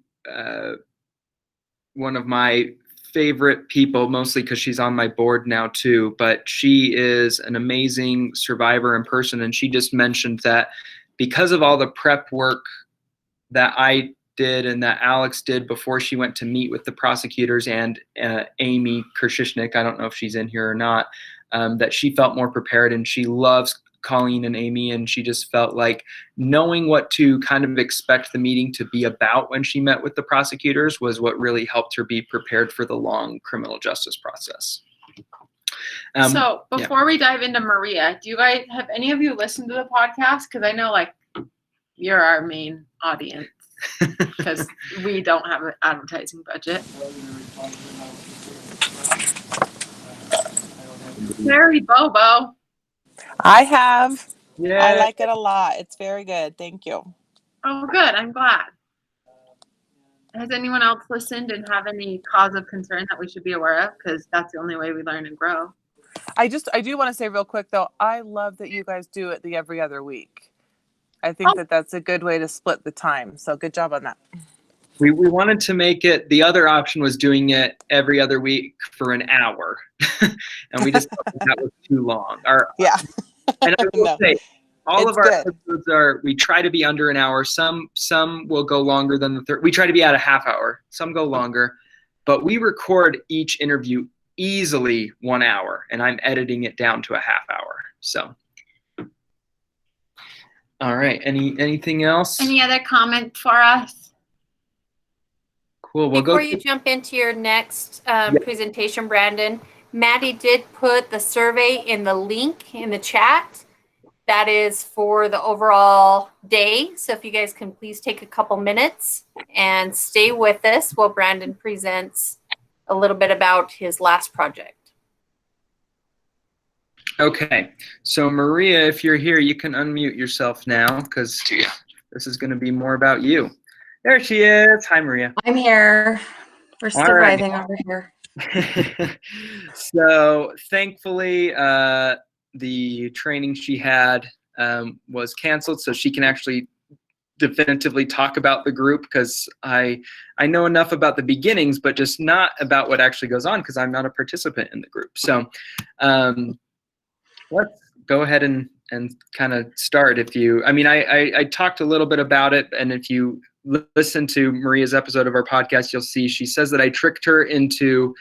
one of my favorite people, mostly because she's on my board now too, but she is an amazing survivor in person. And she just mentioned that because of all the prep work that I did and that Alex did before she went to meet with the prosecutors, and Amy Kershishnik, I don't know if she's in here or not, that she felt more prepared, and she loves Colleen and Amy, and she just felt like knowing what to kind of expect the meeting to be about when she met with the prosecutors was what really helped her be prepared for the long criminal justice process. So before we dive into Maria, do you guys have any of you listened to the podcast? Because I know like you're our main audience because we don't have an advertising budget. Mary Bobo. I have. Yeah. I like it a lot. It's very good. Thank you. Oh, good. I'm glad. Has anyone else listened and have any cause of concern that we should be aware of? Because that's the only way we learn and grow. I do want to say real quick though, I love that you guys do it the every other week. I think that that's a good way to split the time. So good job on that. We wanted to make it, the other option was doing it every other week for an hour. And we just thought that was too long. Yeah. And I will say, all of our good. episodes we try to be under an hour. Some will go longer than the third. We try to be at a half hour. Some go longer. But we record each interview easily 1 hour, and I'm editing it down to a half hour. So, all right. Anything else? Any other comments for us? Cool. We'll Before go. you jump into your next presentation, Brandon, Maddie did put the survey in the link in the chat. That is for the overall day. So if you guys can please take a couple minutes and stay with us while Brandon presents a little bit about his last project. Okay. So Maria, if you're here, you can unmute yourself now because this is going to be more about you. There she is. Hi, Maria. I'm here. We're surviving over here. So thankfully, the training she had was canceled, so she can actually definitively talk about the group because I know enough about the beginnings, but just not about what actually goes on because I'm not a participant in the group. So let's go ahead and kind of start. I talked a little bit about it, and if you listen to Maria's episode of our podcast, you'll see she says that I tricked her into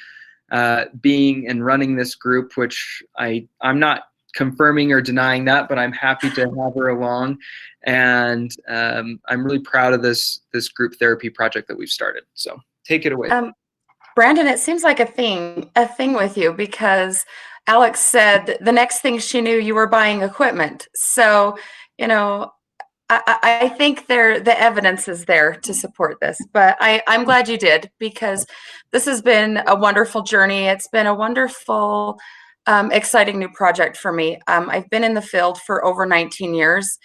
being and running this group, which I'm not confirming or denying that, but I'm happy to have her along. And I'm really proud of this group therapy project that we've started. So take it away. Brandon, it seems like a thing with you because Alex said the next thing she knew you were buying equipment. So, I think the evidence is there to support this, but I'm glad you did because this has been a wonderful journey. It's been a wonderful, exciting new project for me. I've been in the field for over 19 years,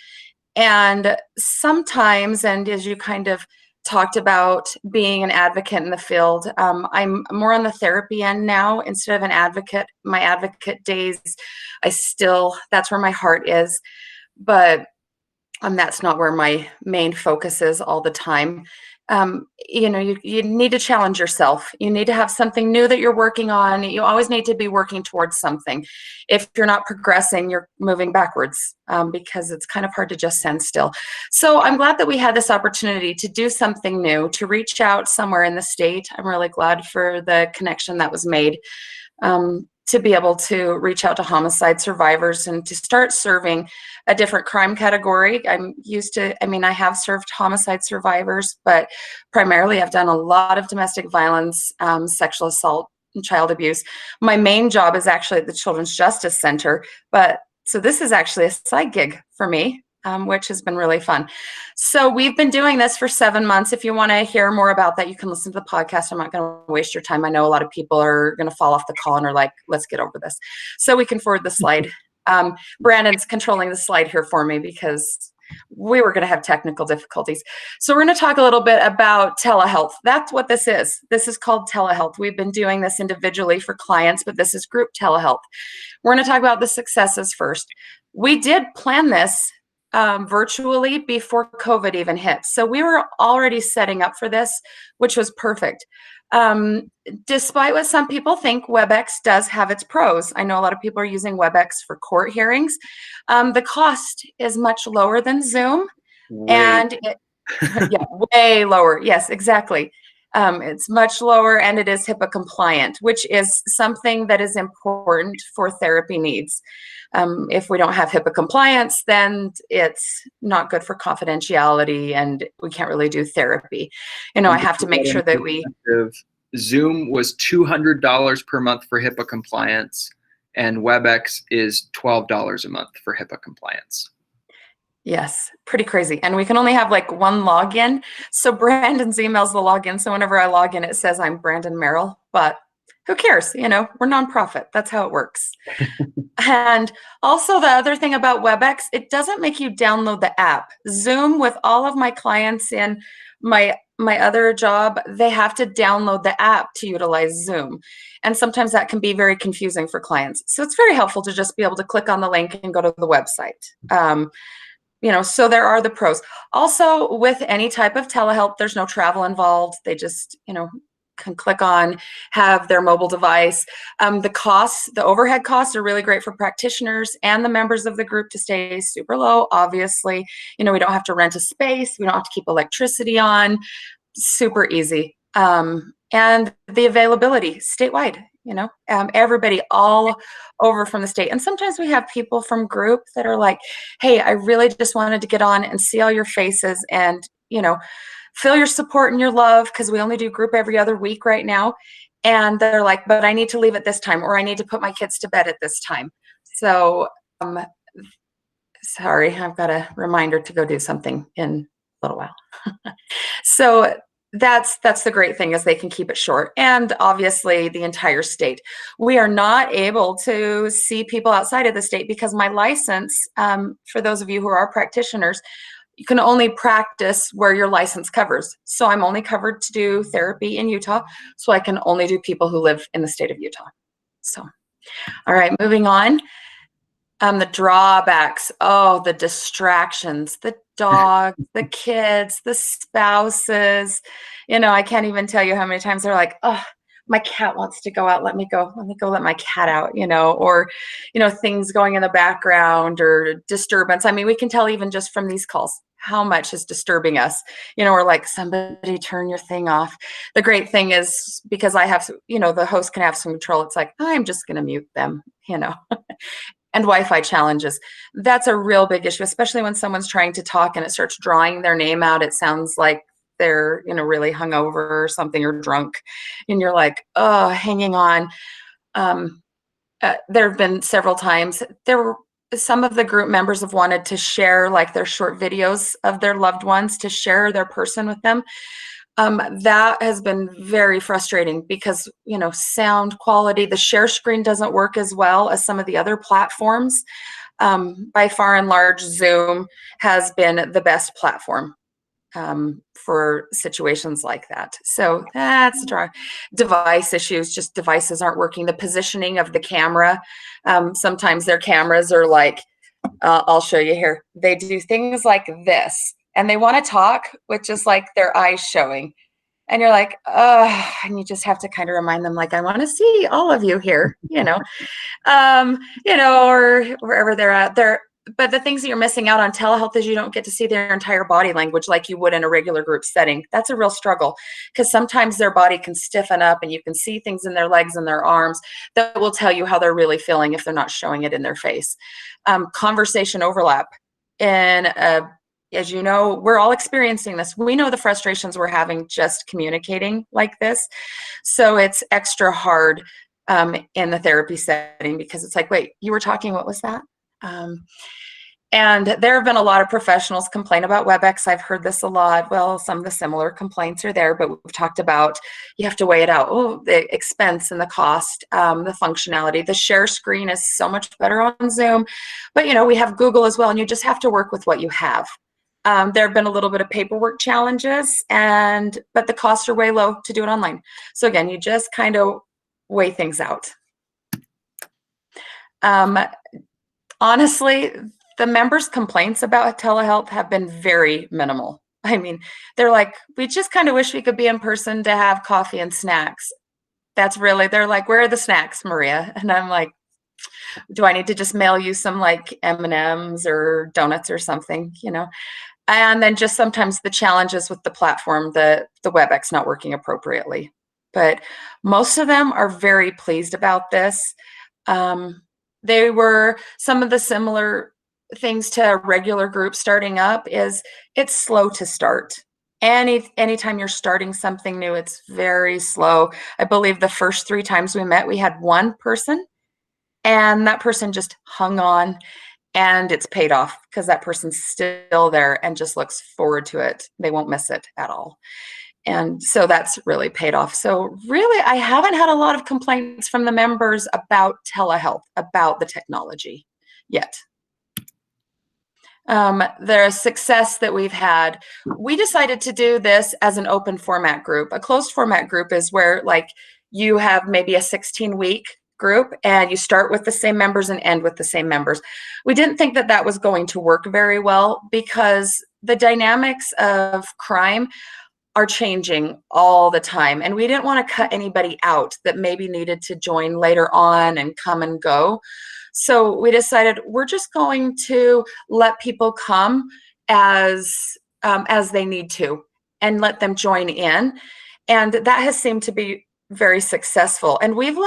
and sometimes, and as you kind of talked about being an advocate in the field, I'm more on the therapy end now instead of an advocate. My advocate days, that's where my heart is, but that's not where my main focus is all the time. You need to challenge yourself. You need to have something new that you're working on. You always need to be working towards something. If you're not progressing, you're moving backwards because it's kind of hard to just stand still. So I'm glad that we had this opportunity to do something new, to reach out somewhere in the state. I'm really glad for the connection that was made. To be able to reach out to homicide survivors and to start serving a different crime category. I have served homicide survivors, but primarily I've done a lot of domestic violence, sexual assault, and child abuse. My main job is actually at the Children's Justice Center, so this is actually a side gig for me. Which has been really fun. So we've been doing this for 7 months. If you want to hear more about that, you can listen to the podcast. I'm not going to waste your time. I know a lot of people are going to fall off the call and are like, let's get over this. So we can forward the slide. Brandon's controlling the slide here for me because we were going to have technical difficulties. So we're going to talk a little bit about telehealth. That's what this is. This is called telehealth. We've been doing this individually for clients, but this is group telehealth. We're going to talk about the successes first. We did plan this virtually before COVID even hit. So we were already setting up for this, which was perfect. Despite what some people think, WebEx does have its pros. I know a lot of people are using WebEx for court hearings. The cost is much lower than Zoom. Way lower. Yes, exactly. It's much lower and it is HIPAA compliant, which is something that is important for therapy needs. If we don't have HIPAA compliance, then it's not good for confidentiality and we can't really do therapy. I have to make sure that we... Zoom was $200 per month for HIPAA compliance and WebEx is $12 a month for HIPAA compliance. Yes, pretty crazy. And we can only have like one login. So Brandon's email's the login. So whenever I log in, it says I'm Brandon Merrill, but who cares? You know, we're nonprofit. That's how it works. And also the other thing about WebEx, it doesn't make you download the app. Zoom, with all of my clients in my other job, they have to download the app to utilize Zoom. And sometimes that can be very confusing for clients. So it's very helpful to just be able to click on the link and go to the website. You know, so there are the pros. Also, with any type of telehealth, there's no travel involved. They just, you know, can click on, have their mobile device. The overhead costs are really great for practitioners and the members of the group to stay super low. Obviously, you know, we don't have to rent a space. We don't have to keep electricity on. Super easy. And the availability statewide, you know, everybody all over from the state. And sometimes we have people from group that are like, hey, I really just wanted to get on and see all your faces and, you know, feel your support and your love, because we only do group every other week right now. And they're like, but I need to leave at this time, or I need to put my kids to bed at this time. So sorry, I've got a reminder to go do something in a little while. So that's the great thing, is they can keep it short. And obviously the entire state. We are not able to see people outside of the state because my license, for those of you who are practitioners, you can only practice where your license covers. So I'm only covered to do therapy in Utah. So I can only do people who live in the state of Utah. So, all right, moving on. The drawbacks, oh, the distractions, the dogs, the kids, the spouses. You know, I can't even tell you how many times they're like, oh, my cat wants to go out. Let me go let my cat out, you know, or, you know, things going in the background or disturbance. I mean, we can tell even just from these calls how much is disturbing us. You know, we're like, somebody turn your thing off. The great thing is, because I have, you know, the host can have some control. It's like, I'm just going to mute them, you know. And Wi-Fi challenges. That's a real big issue, especially when someone's trying to talk and it starts drawing their name out. It sounds like they're, you know, really hungover or something, or drunk. And you're like, oh, hanging on. There have been several times some of the group members have wanted to share like their short videos of their loved ones, to share their person with them. That has been very frustrating because, you know, sound quality, the share screen doesn't work as well as some of the other platforms. By far and large, Zoom has been the best platform for situations like that. So that's device issues, just devices aren't working. The positioning of the camera, sometimes their cameras are like, I'll show you here. They do things like this, and they want to talk with just like their eyes showing. And you're like, oh, and you just have to kind of remind them, like, I want to see all of you here, you know, or wherever they're at there. But the things that you're missing out on telehealth is you don't get to see their entire body language like you would in a regular group setting. That's a real struggle, because sometimes their body can stiffen up and you can see things in their legs and their arms that will tell you how they're really feeling if they're not showing it in their face. Conversation overlap. And as you know, we're all experiencing this. We know the frustrations we're having just communicating like this. So it's extra hard in the therapy setting, because it's like, wait, you were talking, what was that? And there have been a lot of professionals complain about WebEx. I've heard this a lot. Well, some of the similar complaints are there, but we've talked about, you have to weigh it out. Oh, the expense and the cost, the functionality. The share screen is so much better on Zoom, but you know, we have Google as well, and you just have to work with what you have. There have been a little bit of paperwork challenges, but the costs are way low to do it online. So again, you just kind of weigh things out. Honestly, the members' complaints about telehealth have been very minimal. I mean, they're like, we just kind of wish we could be in person to have coffee and snacks. They're like, where are the snacks, Maria? And I'm like, do I need to just mail you some like M&Ms or donuts or something, you know? And then just sometimes the challenges with the platform, the WebEx not working appropriately. But most of them are very pleased about this. They were some of the similar things to a regular group starting up is it's slow to start. Anytime you're starting something new, it's very slow. I believe the first 3 times we met, we had one person And that person just hung on, and it's paid off because that person's still there and just looks forward to it. They won't miss it at all. And so that's really paid off. So really, I haven't had a lot of complaints from the members about telehealth, about the technology yet. The success that we've had, we decided to do this as an open format group. A closed format group is where like you have maybe a 16-week group and you start with the same members and end with the same members. We didn't think that that was going to work very well because the dynamics of crime are changing all the time. And we didn't want to cut anybody out that maybe needed to join later on and come and go. So we decided we're just going to let people come as they need to and let them join in. And that has seemed to be very successful. And we've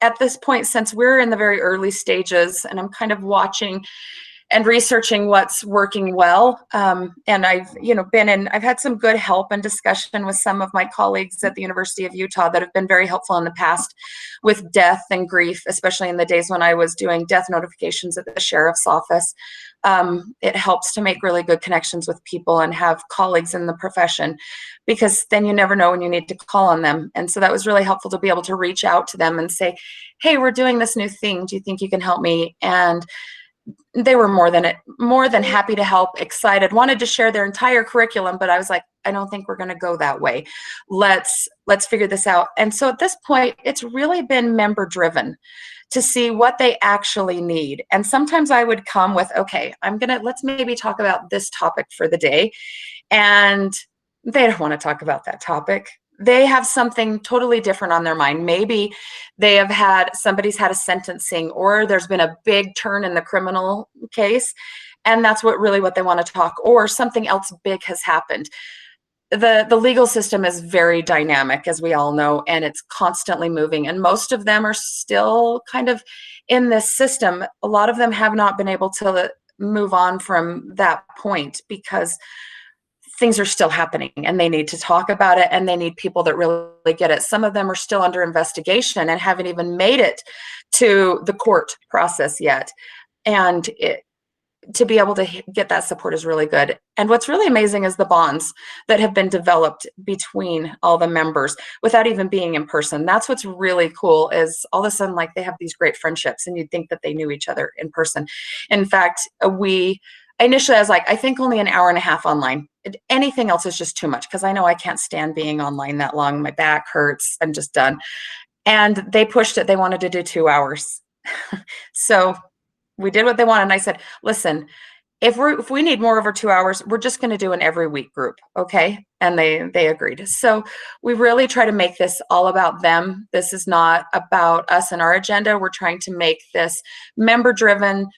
at this point, since we're in the very early stages, and I'm kind of watching and researching what's working well. And I've, I've had some good help and discussion with some of my colleagues at the University of Utah that have been very helpful in the past with death and grief, especially in the days when I was doing death notifications at the sheriff's office. It helps to make really good connections with people and have colleagues in the profession, because then you never know when you need to call on them. And so that was really helpful to be able to reach out to them and say, hey, we're doing this new thing. Do you think you can help me? And they were more than happy to help, excited, wanted to share their entire curriculum, but I was like, I don't think we're going to go that way. Let's figure this out. And so at this point, it's really been member driven to see what they actually need. And sometimes I would come with, okay, let's maybe talk about this topic for the day. And they don't want to talk about that topic. They have something totally different on their mind. Maybe somebody's had a sentencing, or there's been a big turn in the criminal case, and that's what they want to talk, or something else big has happened. The legal system is very dynamic, as we all know, and it's constantly moving, and most of them are still kind of in this system. A lot of them have not been able to move on from that point because things are still happening and they need to talk about it, and they need people that really get it. Some of them are still under investigation and haven't even made it to the court process yet. And to be able to get that support is really good. And what's really amazing is the bonds that have been developed between all the members without even being in person. That's what's really cool, is all of a sudden, like, they have these great friendships, and you'd think that they knew each other in person. In fact, initially I was like, I think only an hour and a half online. Anything else is just too much, because I know I can't stand being online that long. My back hurts. I'm just done. And they pushed it. They wanted to do 2 hours. So we did what they wanted. And I said, listen, if we need more over 2 hours, we're just going to do an every week group. Okay. And they agreed. So we really try to make this all about them. This is not about us and our agenda. We're trying to make this member driven,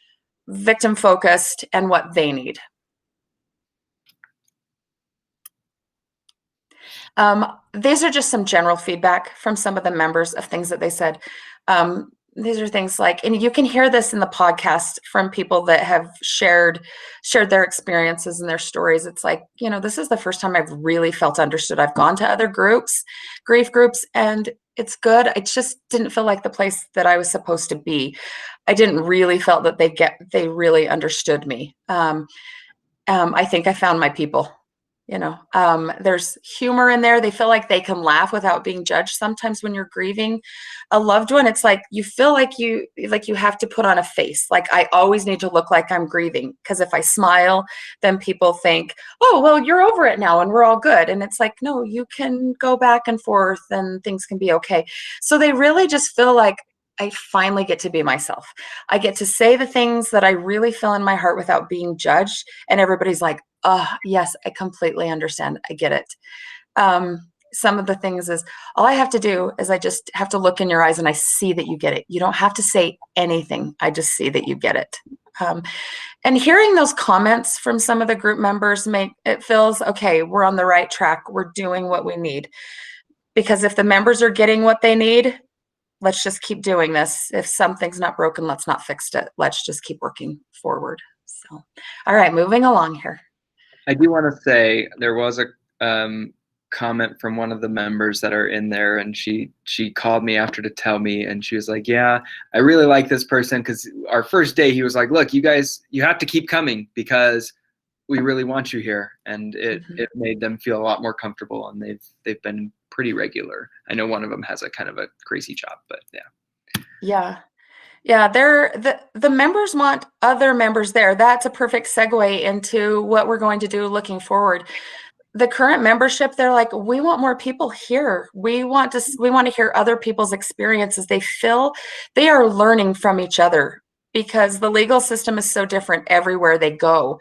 victim focused, and what they need. These are just some general feedback from some of the members of things that they said. These are things like, and you can hear this in the podcast from people that have shared their experiences and their stories. It's like, this is the first time I've really felt understood. I've gone to other groups, grief groups, and it's good. I just didn't feel like the place that I was supposed to be. I didn't really felt that they really understood me. I think I found my people. There's humor in there. They feel like they can laugh without being judged. Sometimes when you're grieving a loved one, it's like you feel like you have to put on a face. Like, I always need to look like I'm grieving, because if I smile, then people think, oh, well, you're over it now and we're all good. And it's like, no, you can go back and forth and things can be okay. So they really just feel like I finally get to be myself. I get to say the things that I really feel in my heart without being judged. And everybody's like, oh, yes, I completely understand. I get it. Some of the things is, all I have to do is I just have to look in your eyes and I see that you get it. You don't have to say anything. I just see that you get it. And hearing those comments from some of the group members it feels, okay, we're on the right track. We're doing what we need. Because if the members are getting what they need, let's just keep doing this. If something's not broken, let's not fix it. Let's just keep working forward. So, all right, moving along here. I do want to say there was a comment from one of the members that are in there, and she called me after to tell me, and she was like, yeah, I really like this person, because our first day he was like, look, you guys, you have to keep coming because we really want you here. And it made them feel a lot more comfortable, and they've been pretty regular. I know one of them has a kind of a crazy job, but Yeah, the members want other members there. That's a perfect segue into what we're going to do looking forward. The current membership, they're like, we want more people here. We want to hear other people's experiences. They feel they are learning from each other, because the legal system is so different everywhere they go.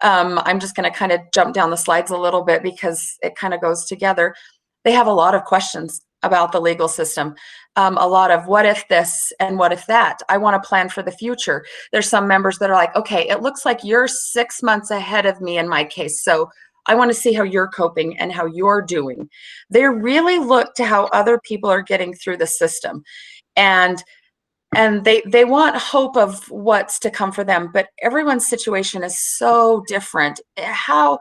I'm just going to kind of jump down the slides a little bit because it kind of goes together. They have a lot of questions about the legal system. A lot of what if this and what if that. I want to plan for the future. There's some members that are like, okay, it looks like you're 6 months ahead of me in my case, so I want to see how you're coping and how you're doing. They really look to how other people are getting through the system, and they want hope of what's to come for them. But everyone's situation is so different. How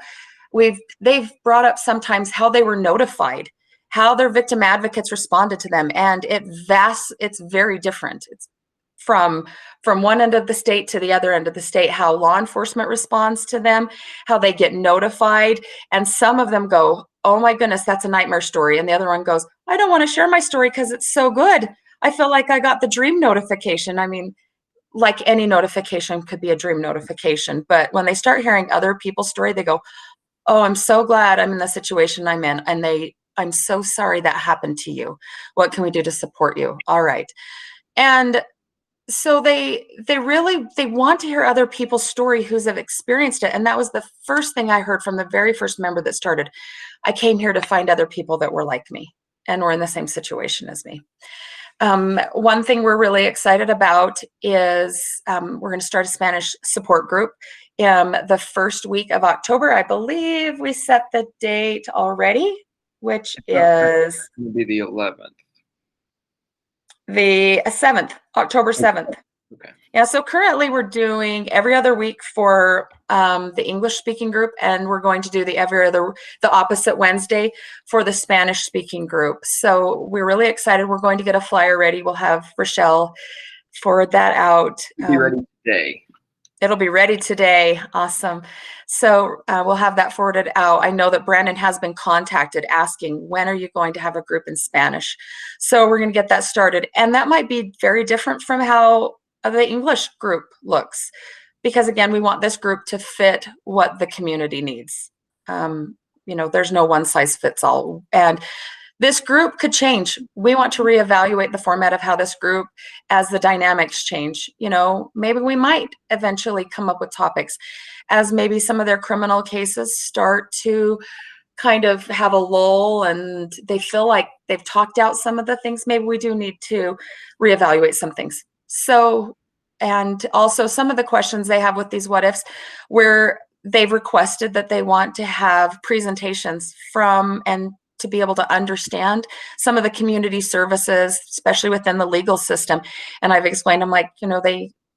they've brought up sometimes how they were notified, how their victim advocates responded to them, and it's very different. It's from one end of the state to the other end of the state, how law enforcement responds to them, how they get notified. And some of them go, oh my goodness, that's a nightmare story. And the other one goes, I don't want to share my story because it's so good. I feel like I got the dream notification. I mean, like any notification could be a dream notification. But when they start hearing other people's story, they go, oh, I'm so glad I'm in the situation I'm in. And I'm so sorry that happened to you. What can we do to support you? All right. And so they want to hear other people's story who's have experienced it. And that was the first thing I heard from the very first member that started. I came here to find other people that were like me and were in the same situation as me. One thing we're really excited about is we're going to start a Spanish support group the first week of October. I believe we set the date already, which is going to be the 11th. The 7th, October 7th. Okay. Yeah, so currently we're doing every other week for the English speaking group, and we're going to do the opposite Wednesday for the Spanish speaking group. So we're really excited. We're going to get a flyer ready. We'll have Rochelle forward that out. It'll be ready today. It'll be ready today. Awesome. So we'll have that forwarded out. I know that Brandon has been contacted asking, when are you going to have a group in Spanish? So we're going to get that started. And that might be very different from how the English group looks, because again, we want this group to fit what the community needs. There's no one size fits all. And this group could change. We want to reevaluate the format of how this group, as the dynamics change. Maybe we might eventually come up with topics as maybe some of their criminal cases start to kind of have a lull and they feel like they've talked out some of the things. Maybe we do need to reevaluate some things. So, and also some of the questions they have with these what ifs, where they've requested that they want to have presentations from and to be able to understand some of the community services, especially within the legal system. And I've explained, I'm like,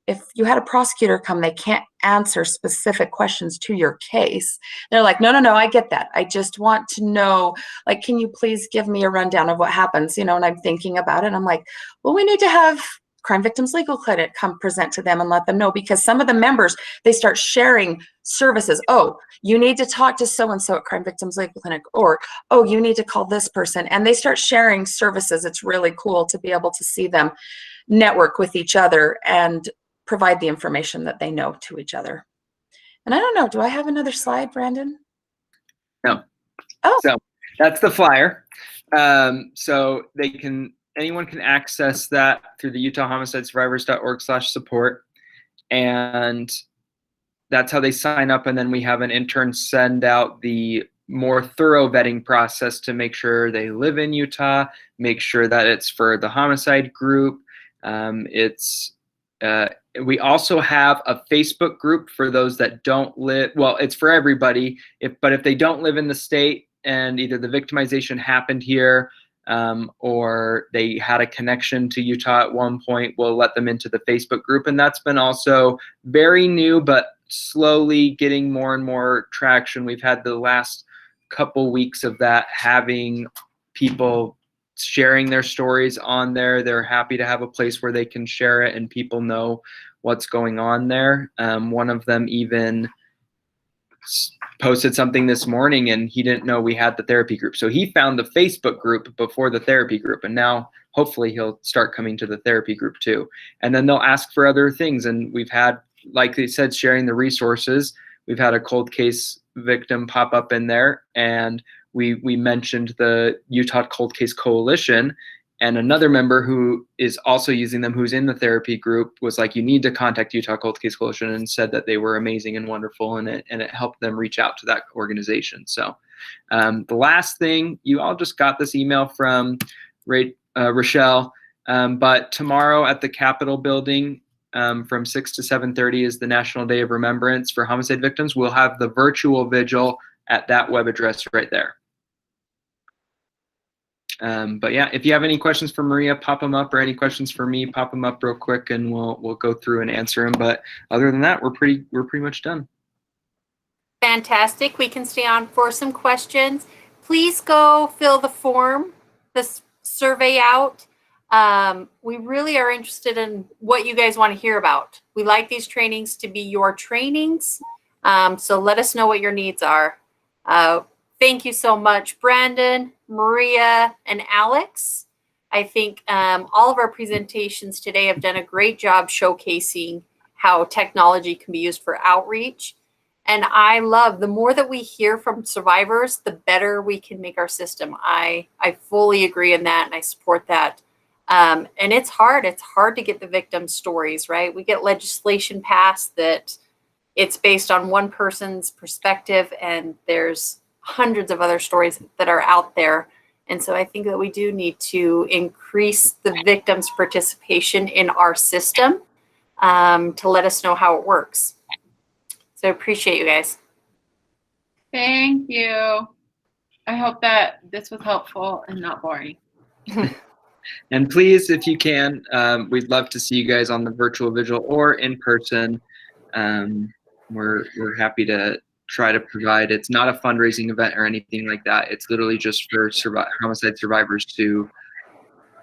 if you had a prosecutor come, they can't answer specific questions to your case. They're like, no, I get that. I just want to know, like, can you please give me a rundown of what happens? And I'm thinking about it. And I'm like, well, we need to have Crime Victims Legal Clinic come present to them and let them know, because some of the members, they start sharing services. Oh, you need to talk to so-and-so at Crime Victims Legal Clinic, or, oh, you need to call this person. And they start sharing services. It's really cool to be able to see them network with each other and provide the information that they know to each other. And I don't know, do I have another slide, Brandon? No. Oh. So that's the flyer. So anyone can access that through the utahhomicidesurvivors.org/support. And that's how they sign up. And then we have an intern send out the more thorough vetting process to make sure they live in Utah, make sure that it's for the homicide group. We also have a Facebook group for those that don't live, well, it's for everybody, but if they don't live in the state and either the victimization happened here or they had a connection to Utah at one point, we'll let them into the Facebook group. And that's been also very new, but slowly getting more and more traction. We've had the last couple weeks of that, having people sharing their stories on there. They're happy to have a place where they can share it and people know what's going on there. One of them even posted something this morning and he didn't know we had the therapy group. So he found the Facebook group before the therapy group, and now hopefully he'll start coming to the therapy group too. And then they'll ask for other things. And we've had, like they said, sharing the resources. We've had a cold case victim pop up in there, and we mentioned the Utah Cold Case Coalition, and another member who is also using them, who's in the therapy group, was like, you need to contact Utah Cold Case Coalition, and said that they were amazing and wonderful, and it helped them reach out to that organization. So the last thing, you all just got this email from Rochelle, but tomorrow at the Capitol building, from 6 to 7:30 is the National Day of Remembrance for Homicide Victims. We'll have the virtual vigil at that web address right there. But yeah, if you have any questions for Maria, pop them up, or any questions for me, pop them up real quick, and we'll go through and answer them. But other than that, we're pretty much done. Fantastic. We can stay on for some questions. Please go fill the form, the survey out. We really are interested in what you guys want to hear about. We like these trainings to be your trainings. So let us know what your needs are. Thank you so much, Brandon, Maria, and Alex. I think all of our presentations today have done a great job showcasing how technology can be used for outreach. And I love, the more that we hear from survivors, the better we can make our system. I fully agree in that, and I support that. And it's hard. It's hard to get the victim stories, right? We get legislation passed that it's based on one person's perspective, and there's hundreds of other stories that are out there. And so I think that we do need to increase the victim's participation in our system to let us know how it works. So I appreciate you guys. Thank you. I hope that this was helpful and not boring. And please, if you can, we'd love to see you guys on the virtual vigil or in person. We're happy to try to provide. It's not a fundraising event or anything like that. It's literally just for homicide survivors to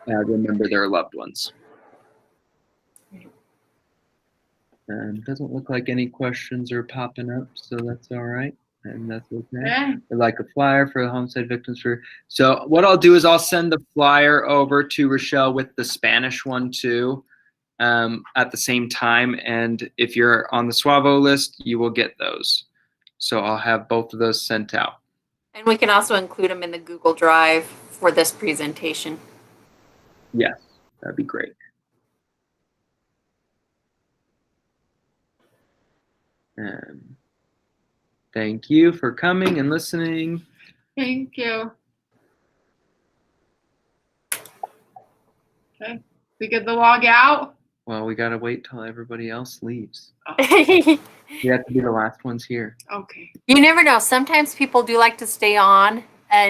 remember their loved ones. Doesn't look like any questions are popping up, so that's all right. And that's okay. Yeah. I'd like a flyer for the homicide victims. So what I'll do is I'll send the flyer over to Rochelle with the Spanish one too at the same time. And if you're on the SWAVO list, you will get those. So I'll have both of those sent out. And we can also include them in the Google Drive for this presentation. Yes, that'd be great. Thank you for coming and listening. Thank you. Okay, we get the log out. Well, we gotta wait till everybody else leaves. You We have to be the last ones here. Okay. never know. Sometimes people do like to stay on